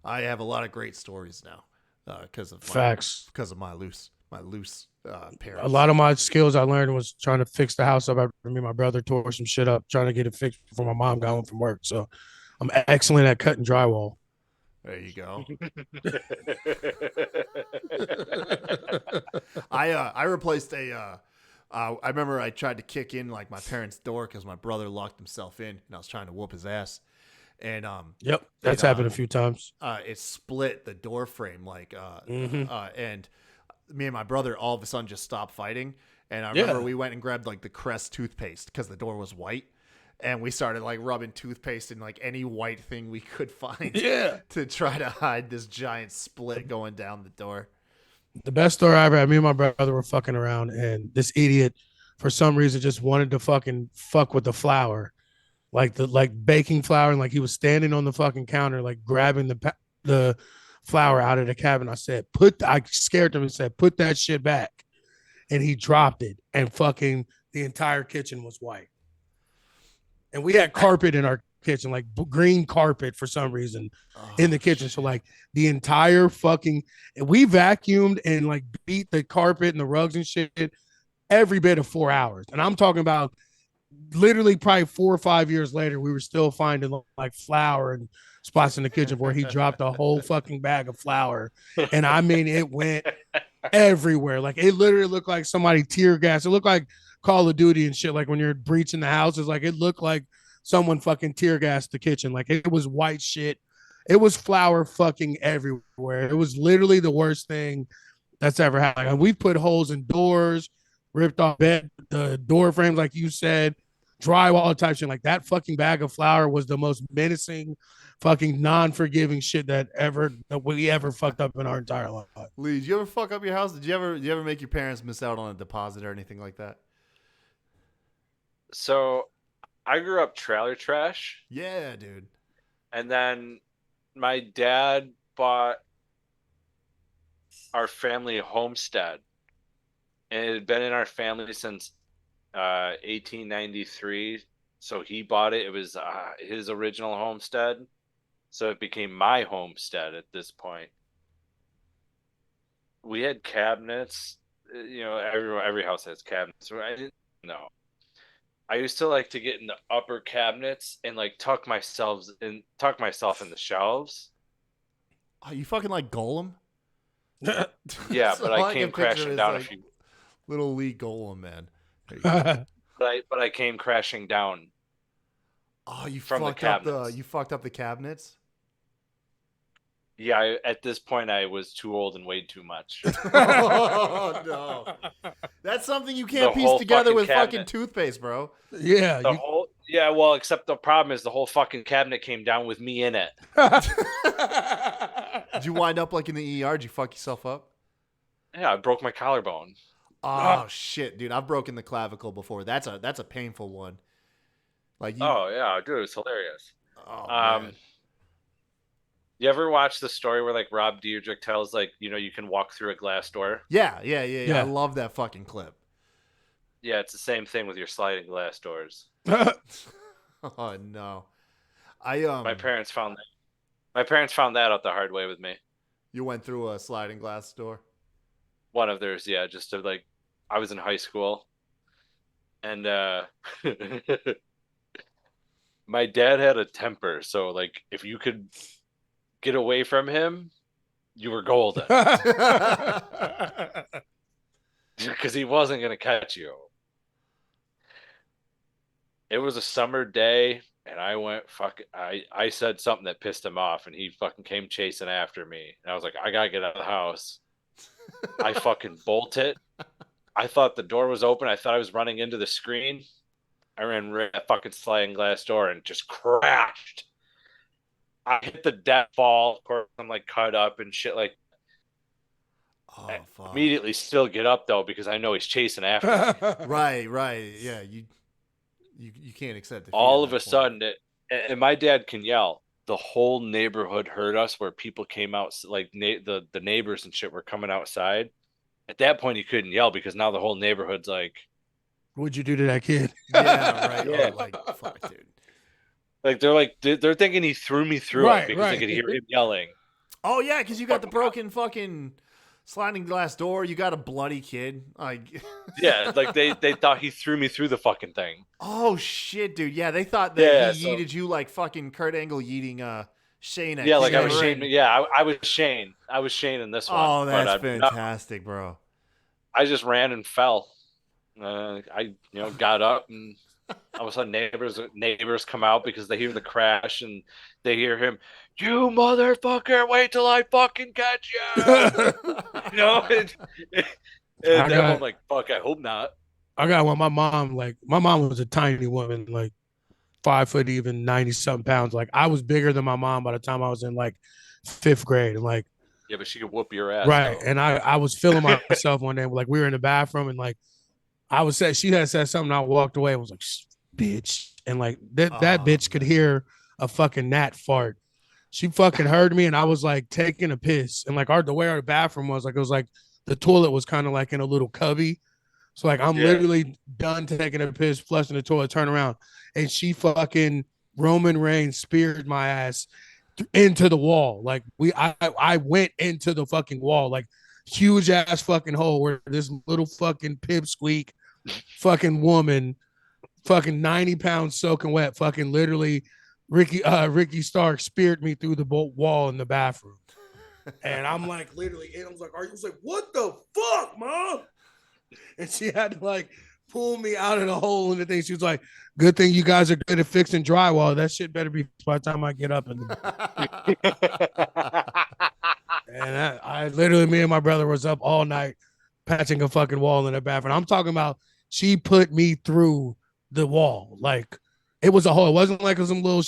I have a lot of great stories now because of my loose parents. A lot of my skills I learned was trying to fix the house up after me and my brother tore some shit up, trying to get it fixed before my mom got home from work. So I'm excellent at cutting drywall. There you go. I replaced I remember I tried to kick in like my parents' door because my brother locked himself in and I was trying to whoop his ass. And yep, that's happened a few times. It split the door frame and me and my brother all of a sudden just stopped fighting. And I remember we went and grabbed like the Crest toothpaste because the door was white. And we started like rubbing toothpaste in like any white thing we could find to try to hide this giant split going down the door. The best story I ever had, me and my brother were fucking around and this idiot for some reason just wanted to fucking fuck with the flour. Like baking flour, and like he was standing on the fucking counter, like grabbing the flour out of the cabinet. I said, I scared him and said, put that shit back. And he dropped it and fucking the entire kitchen was white. And we had carpet in our kitchen, like green carpet for some reason in the kitchen. So like the entire we vacuumed and like beat the carpet and the rugs and shit every bit of 4 hours. And I'm talking about literally probably 4 or 5 years later, we were still finding like flour and spots in the kitchen where he dropped a whole fucking bag of flour. And I mean, it went everywhere. Like it literally looked like somebody tear gas. It looked like Call of Duty and shit. Like when you're breaching the houses, like it looked like someone fucking tear gassed the kitchen. Like it was white shit. It was flour fucking everywhere. It was literally the worst thing that's ever happened. And we put holes in doors, ripped off the door frames, like you said, drywall type shit. Like that fucking bag of flour was the most menacing, fucking non-forgiving shit that we ever fucked up in our entire life. Lee, did you ever fuck up your house? Did you ever make your parents miss out on a deposit or anything like that? So I grew up trailer trash. Yeah, dude. And then my dad bought our family homestead. And it had been in our family since 1893. So he bought it. It was his original homestead. So it became my homestead at this point. We had cabinets. You know, every house has cabinets. I didn't know. I used to like to get in the upper cabinets and like tuck myself in the shelves. Oh, you fucking like Golem? Yeah, but I came crashing down like a few. Little Lee Golem, man. But I came crashing down. Oh, you from fucked the up cabinets. you fucked up the cabinets? Yeah, at this point I was too old and weighed too much. Oh no. That's something you can't piece together with fucking toothpaste, bro. Yeah. Well, except the problem is the whole fucking cabinet came down with me in it. Did you wind up like in the ER? Did you fuck yourself up? Yeah, I broke my collarbone. Oh shit, dude! I've broken the clavicle before. That's a painful one. Like oh yeah, dude, it was hilarious. Oh man. You ever watch the story where like Rob Dyrdek tells like you can walk through a glass door? Yeah. I love that fucking clip. Yeah, it's the same thing with your sliding glass doors. Oh no, my parents found that out the hard way with me. You went through a sliding glass door. One of theirs, yeah, just to like, I was in high school, and my dad had a temper, so like if you could get away from him, you were golden. Because he wasn't gonna catch you. It was a summer day, and I went I said something that pissed him off, and he fucking came chasing after me. And I was like, I gotta get out of the house. I fucking bolted. I thought the door was open. I thought I was running into the screen. I ran right at fucking sliding glass door and just crashed. I hit the deadfall. Of course, I'm like cut up and shit like. Oh, fuck. Immediately still get up though because I know he's chasing after me. Right. Yeah, you can't accept it. All of a sudden, and my dad can yell. the whole neighborhood heard us, where people came out, like the neighbors and shit were coming outside. At that point, you couldn't yell because now the whole neighborhood's like, What'd you do to that kid? Yeah, right. Yeah. Oh, like fuck, dude. they're thinking he threw me through it Right, because they right. could hear him yelling. Oh yeah, because you got the broken fucking sliding glass door. You got a bloody kid. Like, Yeah, like they thought he threw me through the fucking thing. oh shit, dude. Yeah, they thought that Yeah, he so- yeeted you like fucking Kurt Angle yeeting Shane. At Yeah, like King I of was the Shane. Ring. Yeah, I was Shane. I was Shane in this one. Oh, that's but, no, fantastic, bro. I just ran and fell. I got up, and all of a sudden neighbors come out because they hear the crash, and they hear him, "You motherfucker, wait till I fucking catch you." You know, and I'm like, "Fuck, I hope not." I got one. My mom was a tiny woman, like 5 foot, even 90 something pounds. Like I was bigger than my mom by the time I was in like 5th grade. And like, Yeah, but she could whoop your ass. right. Though. And I was feeling myself one day. Like we were in the bathroom and like she had said something. I walked away. I was like, bitch. And like that bitch could hear a fucking gnat fart. She fucking heard me and I was like taking a piss. And like the way our bathroom was, like it was like the toilet was kind of like in a little cubby. So like I'm literally done taking a piss, flushing the toilet, turn around, and she fucking Roman Reigns speared my ass into the wall. Like I went into the fucking wall, like huge ass fucking hole where this little fucking pipsqueak fucking woman, fucking 90 pounds soaking wet, fucking literally Ricky Stark speared me through the wall in the bathroom. And I'm like literally, and I was like, what the fuck, mom? And she had to like pull me out of the hole in the thing. She was like, good thing you guys are good at fixing drywall. That shit better be by the time I get up. And I literally, me and my brother was up all night patching a fucking wall in the bathroom. I'm talking about she put me through the wall. Like it was a hole. It wasn't like it was some little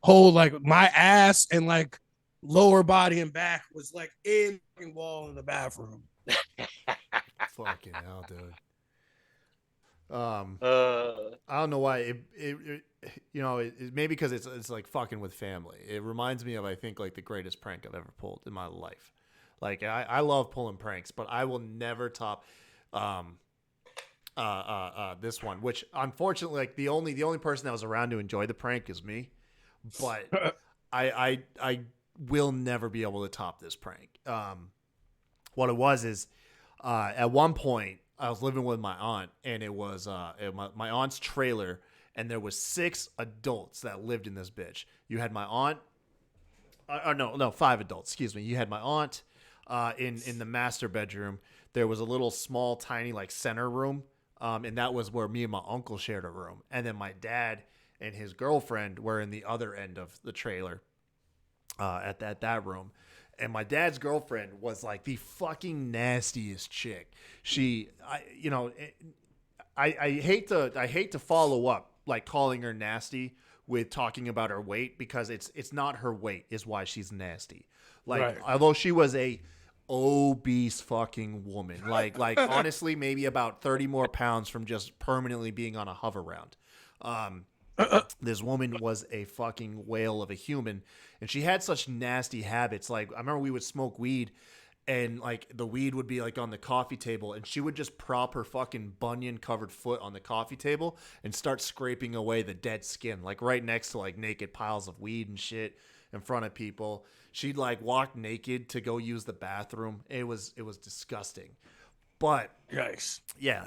hole. Like my ass and like lower body and back was like in the fucking wall in the bathroom. Fucking hell, dude. I don't know why it maybe because it's like fucking with family. It reminds me of, I think, like the greatest prank I've ever pulled in my life. Like I love pulling pranks, but I will never top this one, which unfortunately, like the only person that was around to enjoy the prank is me. But I will never be able to top this prank. What it was is at one point I was living with my aunt, and it was my aunt's trailer, and there was 6 adults that lived in this bitch. You had my aunt, no, 5 adults. Excuse me. You had my aunt in the master bedroom. There was a little small, tiny like center room, and that was where me and my uncle shared a room. And then my dad and his girlfriend were in the other end of the trailer at that room. And my dad's girlfriend was like the fucking nastiest chick. I hate to follow up like calling her nasty with talking about her weight, because it's not her weight is why she's nasty. Like, right. Although she was a obese fucking woman, like honestly, maybe about 30 more pounds from just permanently being on a hover round. This woman was a fucking whale of a human, and she had such nasty habits. Like, I remember we would smoke weed, and like the weed would be like on the coffee table, and she would just prop her fucking bunion covered foot on the coffee table and start scraping away the dead skin, like right next to like naked piles of weed and shit in front of people. She'd like walk naked to go use the bathroom. It was disgusting. But yikes. Yeah.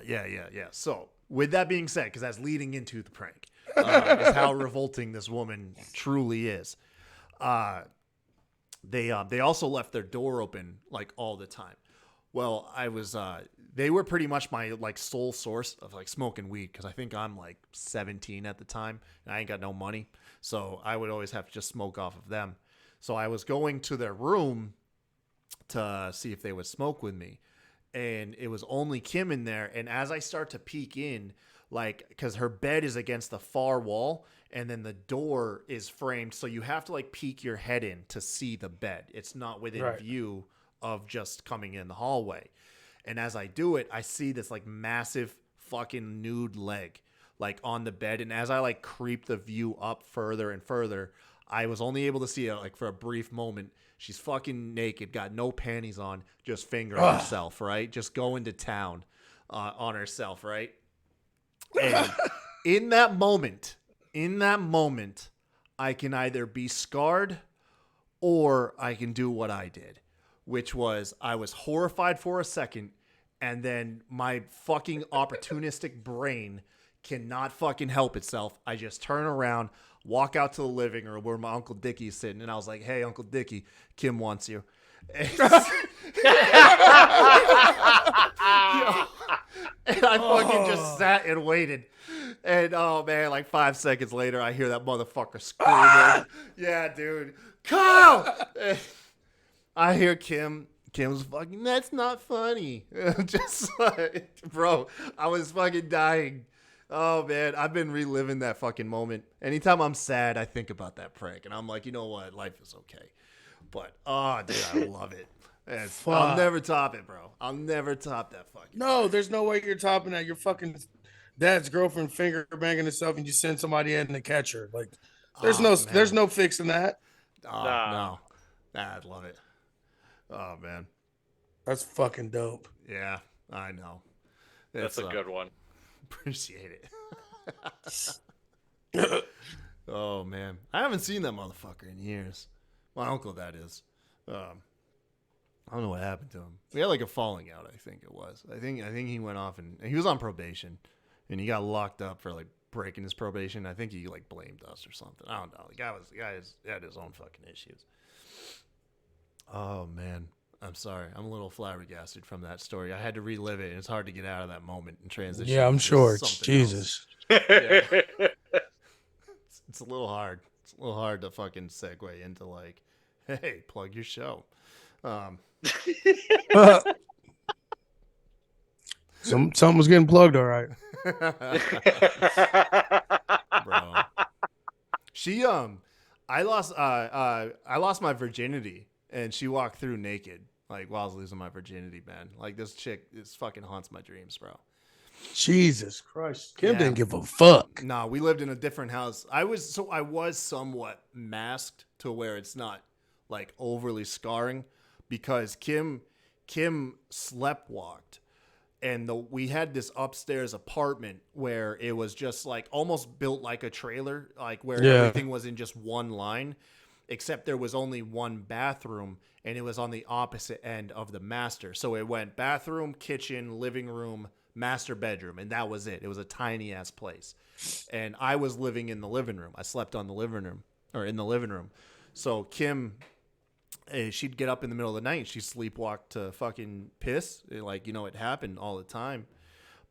So with that being said, because that's leading into the prank, is how revolting this woman truly is. They also left their door open like all the time. Well, they were pretty much my like sole source of like smoking weed, because I think I'm like 17 at the time and I ain't got no money, so I would always have to just smoke off of them. So I was going to their room to see if they would smoke with me, and it was only Kim in there. And as I start to peek in, like, because her bed is against the far wall, and then the door is framed, so you have to like peek your head in to see the bed. It's not within view of just coming in the hallway. And as I do it, I see this like massive fucking nude leg like on the bed, and as I like creep the view up further and further, I was only able to see it like for a brief moment. She's fucking naked, got no panties on, just fingering herself, right? Just going to town on herself, right? And in that moment, I can either be scarred or I can do what I did, which was I was horrified for a second, and then my fucking opportunistic brain cannot fucking help itself. I just turn around, walk out to the living room where my Uncle Dickie's sitting, and I was like, "Hey, Uncle Dickie, Kim wants you." And I fucking just sat and waited. And oh man, like 5 seconds later, I hear that motherfucker screaming. Yeah, dude. Kyle! I hear Kim's fucking, that's not funny. Just like, bro, I was fucking dying. Oh man, I've been reliving that fucking moment. Anytime I'm sad, I think about that prank. And I'm like, you know what? Life is okay. But, oh, dude, I love it. I'll never top it, bro. I'll never top that fucking No, there's no way you're topping that. Your fucking dad's girlfriend finger banging herself and you send somebody in to catch her. Like, there's no fixing that. Oh, no. I love it. Oh, man. That's fucking dope. Yeah, I know. That's a good one. Appreciate it. Oh, man. I haven't seen that motherfucker in years. My uncle, that is. I don't know what happened to him. We had like a falling out, I think it was. I think he went off and he was on probation and he got locked up for like breaking his probation. I think he like blamed us or something. I don't know. The guy had his own fucking issues. Oh man, I'm sorry. I'm a little flabbergasted from that story. I had to relive it, and it's hard to get out of that moment and transition. Yeah, I'm sure. Jesus. Yeah. It's a little hard. It's a little hard to fucking segue into like, hey, plug your show. Something was getting plugged, all right. Bro. She I lost my virginity and she walked through naked like while I was losing my virginity, man. Like this fucking haunts my dreams, bro. Jesus Christ. Kim didn't give a fuck. No, we lived in a different house. I was somewhat masked to where it's not like overly scarring because Kim sleptwalked. And we had this upstairs apartment where it was just like almost built like a trailer, like where everything was in just one line, except there was only one bathroom and it was on the opposite end of the master. So it went bathroom, kitchen, living room, master bedroom, and that was it. It was a tiny ass place. And I was living in the living room. I slept on the living room or in the living room. So Kim, she'd get up in the middle of the night. She'd sleepwalk to fucking piss. Like, you know, it happened all the time.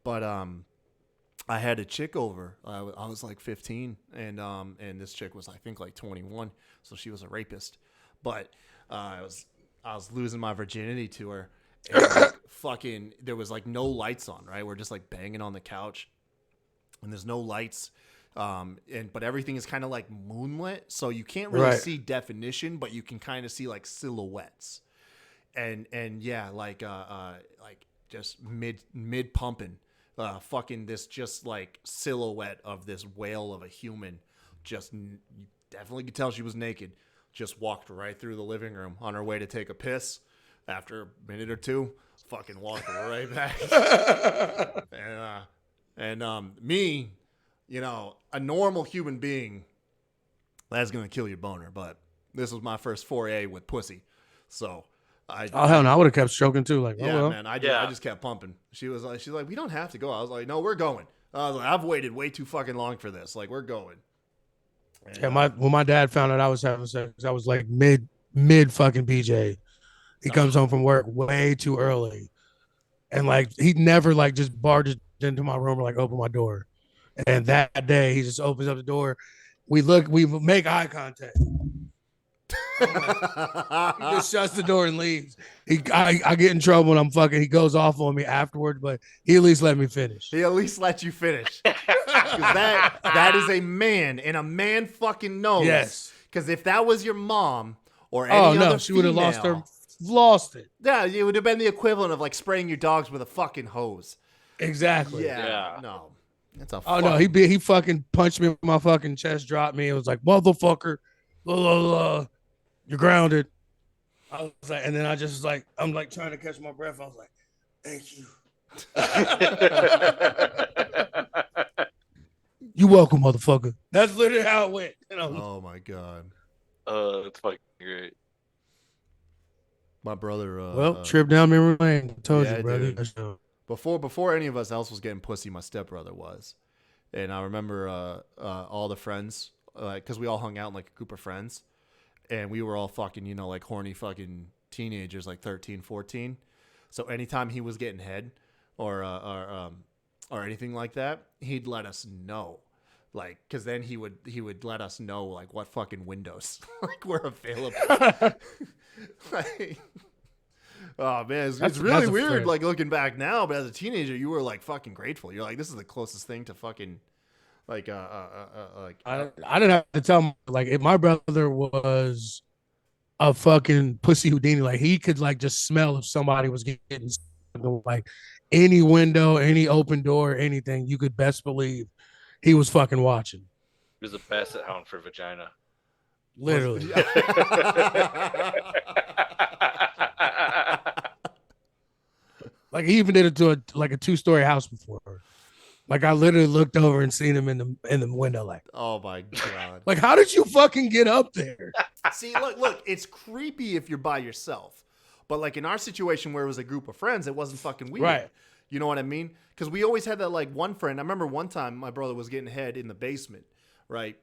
But I had a chick over. I was like 15, and this chick was, I think, like 21. So she was a rapist. But I was losing my virginity to her. And like, fucking, there was like no lights on, right? We're just like banging on the couch, and there's no lights. But everything is kind of like moonlit, so you can't really see definition, but you can kind of see like silhouettes, and yeah, like just mid pumping, fucking this just like silhouette of this whale of a human, just you definitely could tell she was naked. Just walked right through the living room on her way to take a piss. After a minute or two, fucking walked right back, and me. You know, a normal human being, that's going to kill your boner. But this was my first foray with pussy. So hell no, I would have kept stroking too. Like, yeah, man, I just kept pumping. She's like, we don't have to go. I was like, no, we're going. I was like, I've waited way too fucking long for this. Like, we're going. And, when my dad found out I was having sex, I was like mid fucking BJ. He comes home from work way too early. And like, he never like just barged into my room or like opened my door. And that day, he just opens up the door. We make eye contact. He just shuts the door and leaves. I get in trouble and I'm fucking. He goes off on me afterwards, but he at least let me finish. He at least let you finish. Because that is a man, and a man fucking knows. Yes. Because if that was your mom or any other she would have female, lost it. Yeah, it would have been the equivalent of like spraying your dogs with a fucking hose. Exactly. Yeah. No. That's a no, he fucking punched me in my fucking chest, dropped me. It was like, motherfucker. You're grounded. I was like, and then I just like, I'm like trying to catch my breath. I was like, thank you. You welcome, motherfucker. That's literally how it went. You know? Oh my god. It's fucking great. My brother. Trip down memory lane. I told yeah, you, brother. dude. Before any of us else was getting pussy, my stepbrother was, and I remember all the friends, because we all hung out in like a group of friends, and we were all fucking, like horny fucking teenagers, like 13, 14. So anytime he was getting head, or anything like that, he'd let us know. Like, because then he would let us know like what fucking windows like were available. Like, oh man, it's really weird. Like looking back now, but as a teenager, you were like fucking grateful. You're like, this is the closest thing to fucking like I didn't have to tell him, like, if my brother was a fucking pussy Houdini, like he could like just smell if somebody was getting like any window, any open door, anything. You could best believe he was fucking watching. He was a basset hound for vagina. Literally. Like he even did it to a 2-story house before. Like I literally looked over and seen him in the window. Like, oh my god! Like, how did you fucking get up there? See, look, it's creepy if you're by yourself, but like in our situation where it was a group of friends, it wasn't fucking weird. Right. You know what I mean? Because we always had that like one friend. I remember one time my brother was getting head in the basement, right?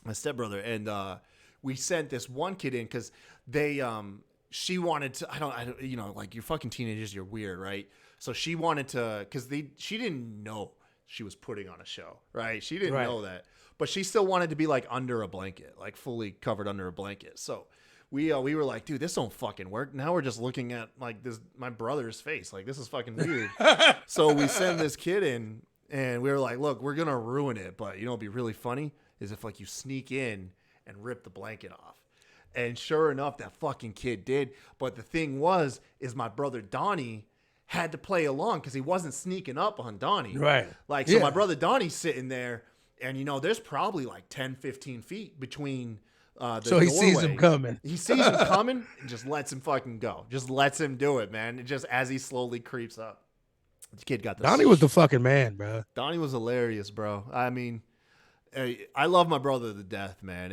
My stepbrother, and we sent this one kid in because they she wanted to. I don't, like you're fucking teenagers, you're weird, right? So she wanted to, because she didn't know she was putting on a show, right? She didn't know that, but she still wanted to be like under a blanket, like fully covered under a blanket. So we were like, dude, this don't fucking work. Now we're just looking at like my brother's face, like this is fucking weird. So we send this kid in, and we were like, look, we're gonna ruin it, but it'd be really funny is if like you sneak in and rip the blanket off. And sure enough, that fucking kid did. But the thing is my brother Donnie had to play along because he wasn't sneaking up on Donnie. Right. Like, so my brother Donnie's sitting there, and, there's probably like 10, 15 feet between the So he doorway. sees him coming. He sees him coming and just lets him fucking go. Just lets him do it, man. And just as he slowly creeps up. The kid got the Donnie was the fucking man, bro. Donnie was hilarious, bro. I mean, I love my brother to death, man.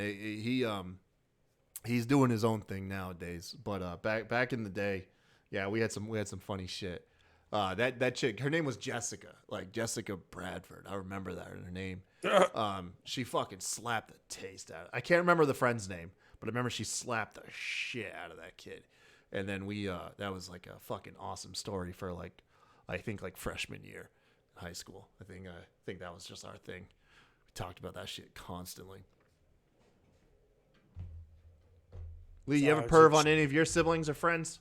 He's doing his own thing nowadays, but back in the day, yeah, we had some funny shit. That chick, her name was Jessica, like Jessica Bradford. I remember that in her name. She fucking slapped the taste out. I can't remember the friend's name, but I remember she slapped the shit out of that kid. And then that was like a fucking awesome story for like, I think like freshman year in high school. I think that was just our thing. We talked about that shit constantly. Lee, you ever perv on any of your siblings or friends?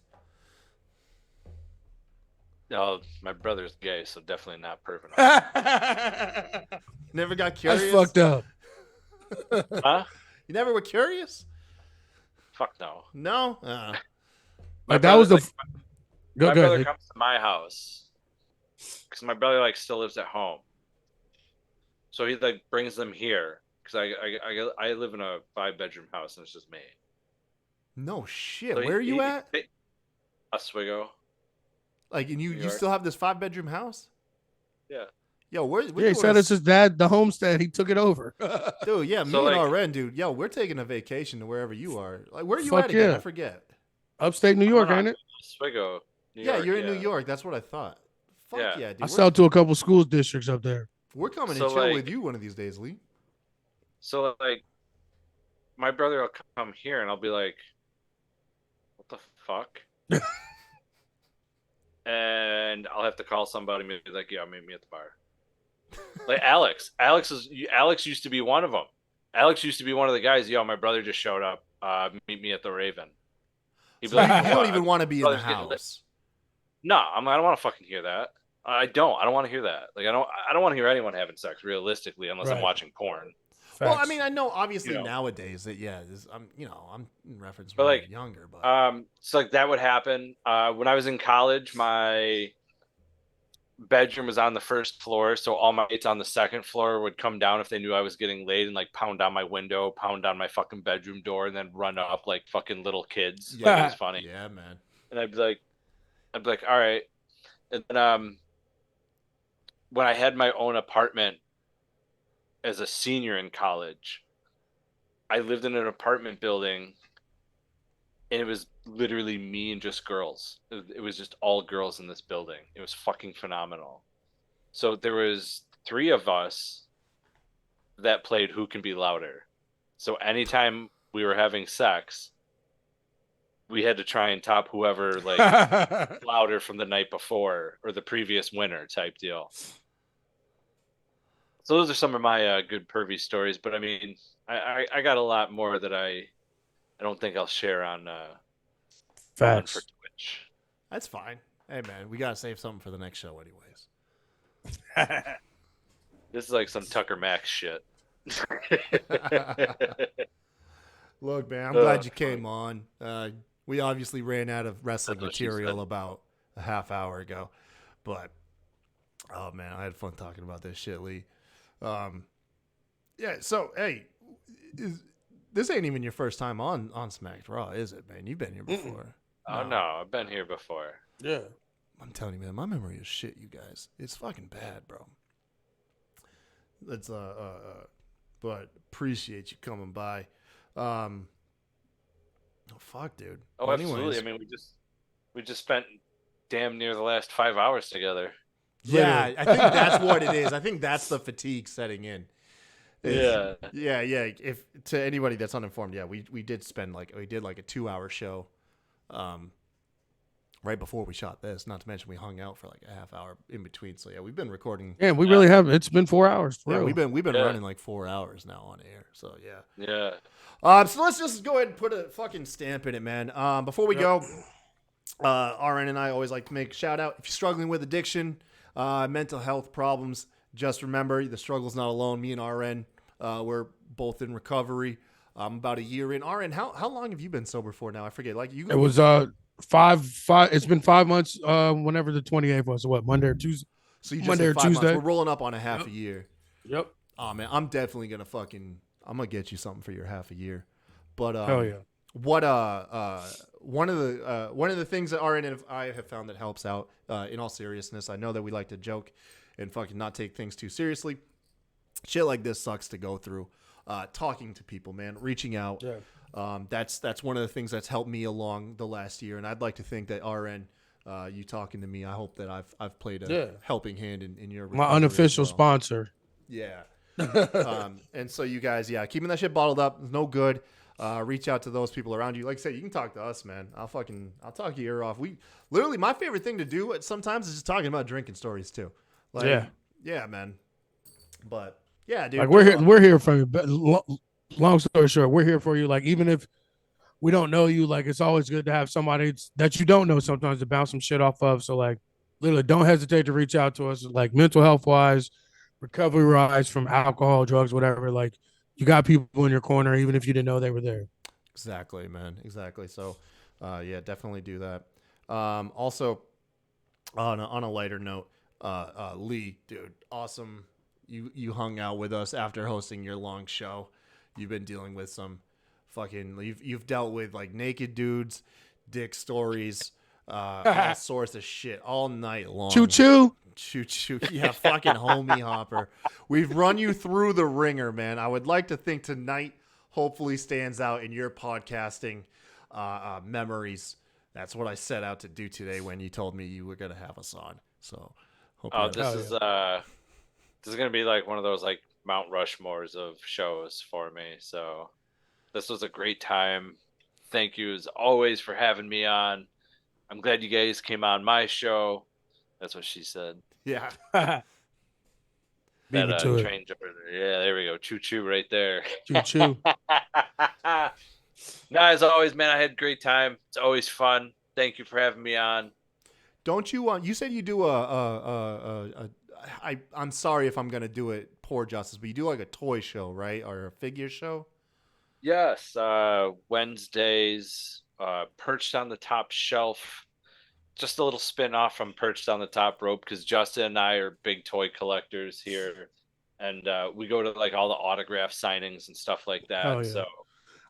No, my brother's gay, so definitely not perving. Never got curious? That's fucked up. Huh? You never were curious? Fuck no. No? Like that was the. My brother comes to my house because my brother like still lives at home, so he like brings them here because I live in a 5-bedroom house and it's just me. No shit. So where are you at? Oswego. Like, and you still have this 5-bedroom house? Yeah. Yo, where he said it's his dad, the homestead. He took it over. Dude, yeah, me So, and like, Ren, dude. Yo, we're taking a vacation to wherever you are. Like, where are you Fuck at again? yeah. I forget. Upstate New York, ain't it? Oswego. New Yeah, York, you're in New York. That's what I thought. Fuck yeah, dude. I sell to a couple school districts up there. We're coming So, and chill like- with you one of these days, Lee. So like, my brother will come here and I'll be like, "What the fuck?" And I'll have to call somebody and be like, "Yeah, meet me at the bar." Like Alex used to be one of them. Alex used to be one of the guys. Yo, my brother just showed up. Meet me at the Raven. He'd be So like, you don't even want to be in the brother's getting lit. house. No, I don't want to fucking hear that. I don't want to hear that. Like I don't want to hear anyone having sex realistically unless I'm Right. watching porn. Well, I Facts. mean, I know obviously You know. nowadays that I'm in reference But, when like, I'm younger, but So like that would happen. When I was in college, my bedroom was on the first floor, so all my mates on the second floor would come down if they knew I was getting laid and like pound on my window, pound on my fucking bedroom door, and then run up like fucking little kids. Like it was funny. Yeah, man. And I'd be like, all right. And then when I had my own apartment as a senior in college, I lived in an apartment building and it was literally me and just girls. It was just all girls in this building. It was fucking phenomenal. So there was 3 of us that played Who Can Be Louder. So anytime we were having sex, we had to try and top whoever like louder from the night before or the previous winner type deal. So those are some of my good pervy stories. But I mean, I got a lot more that I don't think I'll share on Facts. for Twitch. That's fine. Hey, man, we got to save something for the next show anyways. This is like some Tucker Max shit. Look, man, I'm glad you came on. We obviously ran out of wrestling That's what she material said. about a half hour ago, but oh man, I had fun talking about this shit, Lee. Yeah. So, hey, this ain't even your first time on Smacked Raw, is it, man? You've been here before. Oh no, I've been here before. Yeah. I'm telling you, man, my memory is shit, you guys. It's fucking bad, bro. Let's but appreciate you coming by. Oh fuck, dude. Oh, Well, absolutely. I mean, we just spent damn near the last 5 hours together. yeah, I think that's what it is. I think that's the fatigue setting in. Yeah. Yeah. If to anybody that's uninformed, yeah, we did like a 2-hour show, right before we shot this. Not to mention we hung out for like a half hour in between. So yeah, we've been recording. Yeah, we really have. It's been 4 hours. For Yeah, real. we've been Yeah. running like 4 hours now on air. So yeah. Yeah. So let's just go ahead and put a fucking stamp in it, man. Before we go, RN and I always like to make a shout out. If you're struggling with addiction, mental health problems, just remember the struggle's not alone. Me and RN, we're both in recovery. About a year in. RN, how long have you been sober for now? I forget. Like you. It was five. It's been 5 months. Whenever the 28th was, so what, Monday or Tuesday? So you just Monday said or 5 months. Tuesday. We're rolling up on a half a year. Yep. Oh man, I'm definitely gonna I'm gonna get you something for your half a year. But Hell yeah. what one of the things that RN and I have found that helps out in all seriousness. I know that we like to joke and fucking not take things too seriously. Shit like this sucks to go through. Talking to people, man, reaching out. Yeah. That's one of the things that's helped me along the last year, and I'd like to think that RN, you talking to me, I hope that I've played a helping hand in your My recovery unofficial as well. sponsor. Yeah. And so you guys, keeping that shit bottled up is no good. Reach out to those people around you. Like I said, you can talk to us, man. I'll talk your ear off. We literally, my favorite thing to do sometimes is just talking about drinking stories too. Like, yeah, man. But yeah, dude. Like we're here for you. But long story short, we're here for you. Like even if we don't know you, like it's always good to have somebody that you don't know sometimes to bounce some shit off of. So like, literally, don't hesitate to reach out to us. Like mental health wise, recovery wise from alcohol, drugs, whatever. Like you got people in your corner, even if you didn't know they were there. Exactly, man. Exactly. So, yeah, definitely do that. Also, on a lighter note, Lee, dude, awesome. You hung out with us after hosting your long show. You've been dealing with some you've dealt with like naked dudes, dick stories, all sorts of shit all night long. Choo choo. Yeah, fucking homie hopper. We've run you through the ringer, man. I would like to think tonight hopefully stands out in your podcasting memories. That's what I set out to do today when you told me you were going to have us on. So, This is gonna be like one of those like Mount Rushmores of shows for me. So this was a great time. Thank you as always for having me on. I'm glad you guys came on my show. That's what she said. Yeah. Beat me to it. Train jumper. Yeah, there we go. Choo choo right there. Choo choo. No, as always, man, I had a great time. It's always fun. Thank you for having me on. Don't you want? You said you do I'm sorry if I'm gonna do it poor justice, but you do like a toy show, right, or a figure show? Yes, Wednesdays, Perched on the Top Shelf just a little spin off from Perched on the Top Rope, because Justin and I are big toy collectors here, and we go to like all the autograph signings and stuff like that. Hell yeah. So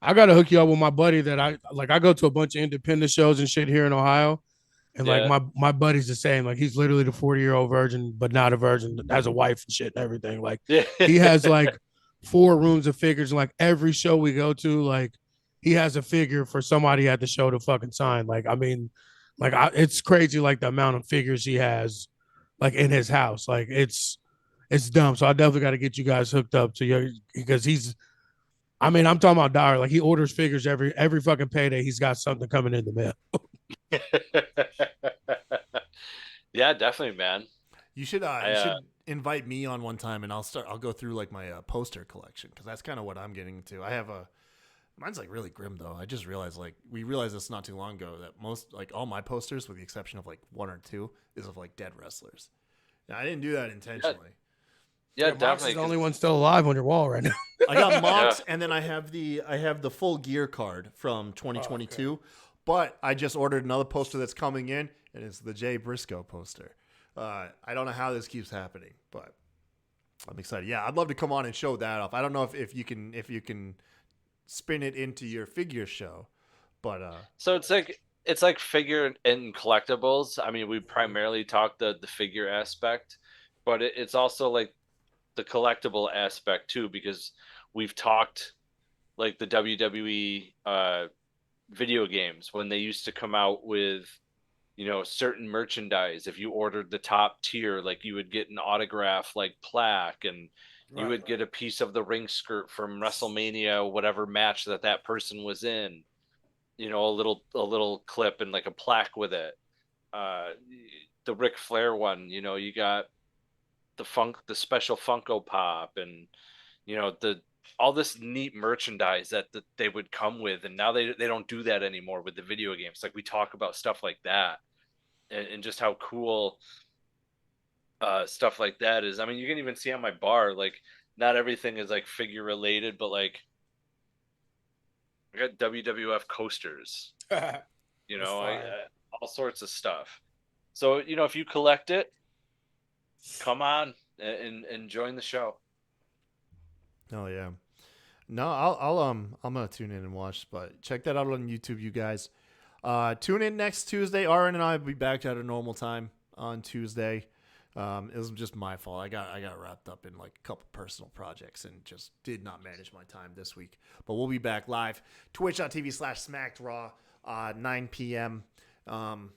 I gotta hook you up with my buddy that I go to a bunch of independent shows and shit here in Ohio. And like my buddy's the same. Like he's literally the 40-year-old virgin, but not a virgin, has a wife and shit and everything. Like he has like 4 rooms of figures. And like every show we go to, like he has a figure for somebody at the show to fucking sign. Like, I mean, like it's crazy, like the amount of figures he has like in his house. Like it's dumb. So I definitely got to get you guys hooked up to you, because I'm talking about dollar. Like he orders figures every fucking payday. He's got something coming in the mail. Yeah, definitely, man. You should invite me on one time, and I'll go through like my poster collection, because that's kind of what I'm getting into. I have mine's like really grim though. I just realized, like, we realized this not too long ago, that most, like, all my posters, with the exception of like 1 or 2, is of like dead wrestlers. Now, I didn't do that intentionally. Yeah, Mox definitely. is the only one still alive on your wall right now. I got Mox, and then I have the full gear card from 2022. Okay. But I just ordered another poster that's coming in, and it's the Jay Briscoe poster. I don't know how this keeps happening, but I'm excited. Yeah, I'd love to come on and show that off. I don't know if you can spin it into your figure show, but so it's like figure and collectibles. I mean, we primarily talk the figure aspect, but it's also like the collectible aspect too, because we've talked like the WWE video games when they used to come out with, you know, certain merchandise. If you ordered the top tier, like you would get an autograph like plaque, and you would get a piece of the ring skirt from WrestleMania, whatever match that person was in, you know, a little clip and like a plaque with it. The Ric Flair one, you know, you got the special Funko Pop, and you know, all this neat merchandise that they would come with, and now they don't do that anymore with the video games. Like we talk about stuff like that, and just how cool stuff like that is. I mean, you can even see on my bar, like not everything is like figure related, but like I got WWF coasters, you know, all sorts of stuff. So, you know, if you collect it, come on and join the show. Oh yeah. No, I'm gonna tune in and watch, but check that out on YouTube, you guys. Tune in next Tuesday. Aaron and I will be back at a normal time on Tuesday. It was just my fault. I got wrapped up in like a couple personal projects and just did not manage my time this week. But we'll be back live, twitch.tv/SmackedRaw, 9 p.m. And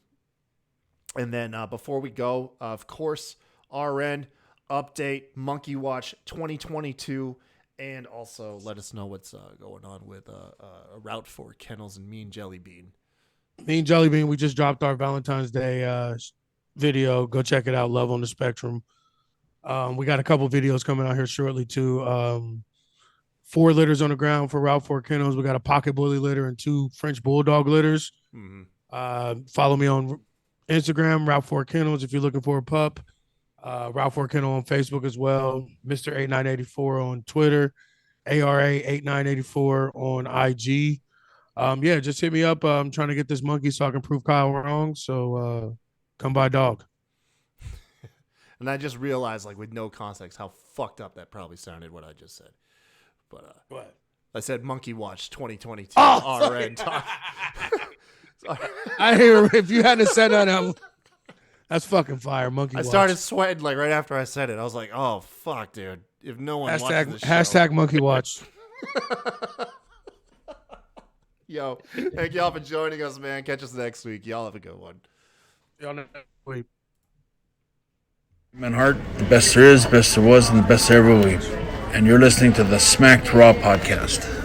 then before we go, of course, RN update, Monkey Watch 2022. And also let us know what's going on with a route for Kennels and Mean Jelly Bean. Mean Jelly Bean, we just dropped our Valentine's Day video. Go check it out, Love on the Spectrum. We got a couple videos coming out here shortly, too. 4 litters on the ground for Route 4 Kennels. We got a Pocket Bully litter and 2 French Bulldog litters. Mm-hmm. Follow me on Instagram, Route 4 Kennels, if you're looking for a pup. Route 4 Kennel on Facebook as well. Mr. 8984 on Twitter. ARA 8984 on IG. Yeah, just hit me up. I'm trying to get this monkey so I can prove Kyle wrong. So come by, dog. And I just realized, like, with no context, how fucked up that probably sounded, what I just said. But what? I said Monkey Watch 2022. Oh, RN talk. I hear if you hadn't said that, that's fucking fire, Monkey Watch. I started sweating like right after I said it. I was like, "Oh fuck, dude! If no one watches this show." Monkey Watch. Yo, thank y'all for joining us, man. Catch us next week. Y'all have a good one. Y'all next week. Manhart, the best there is, best there was, and the best there ever will be. And you're listening to the Smacked Raw podcast.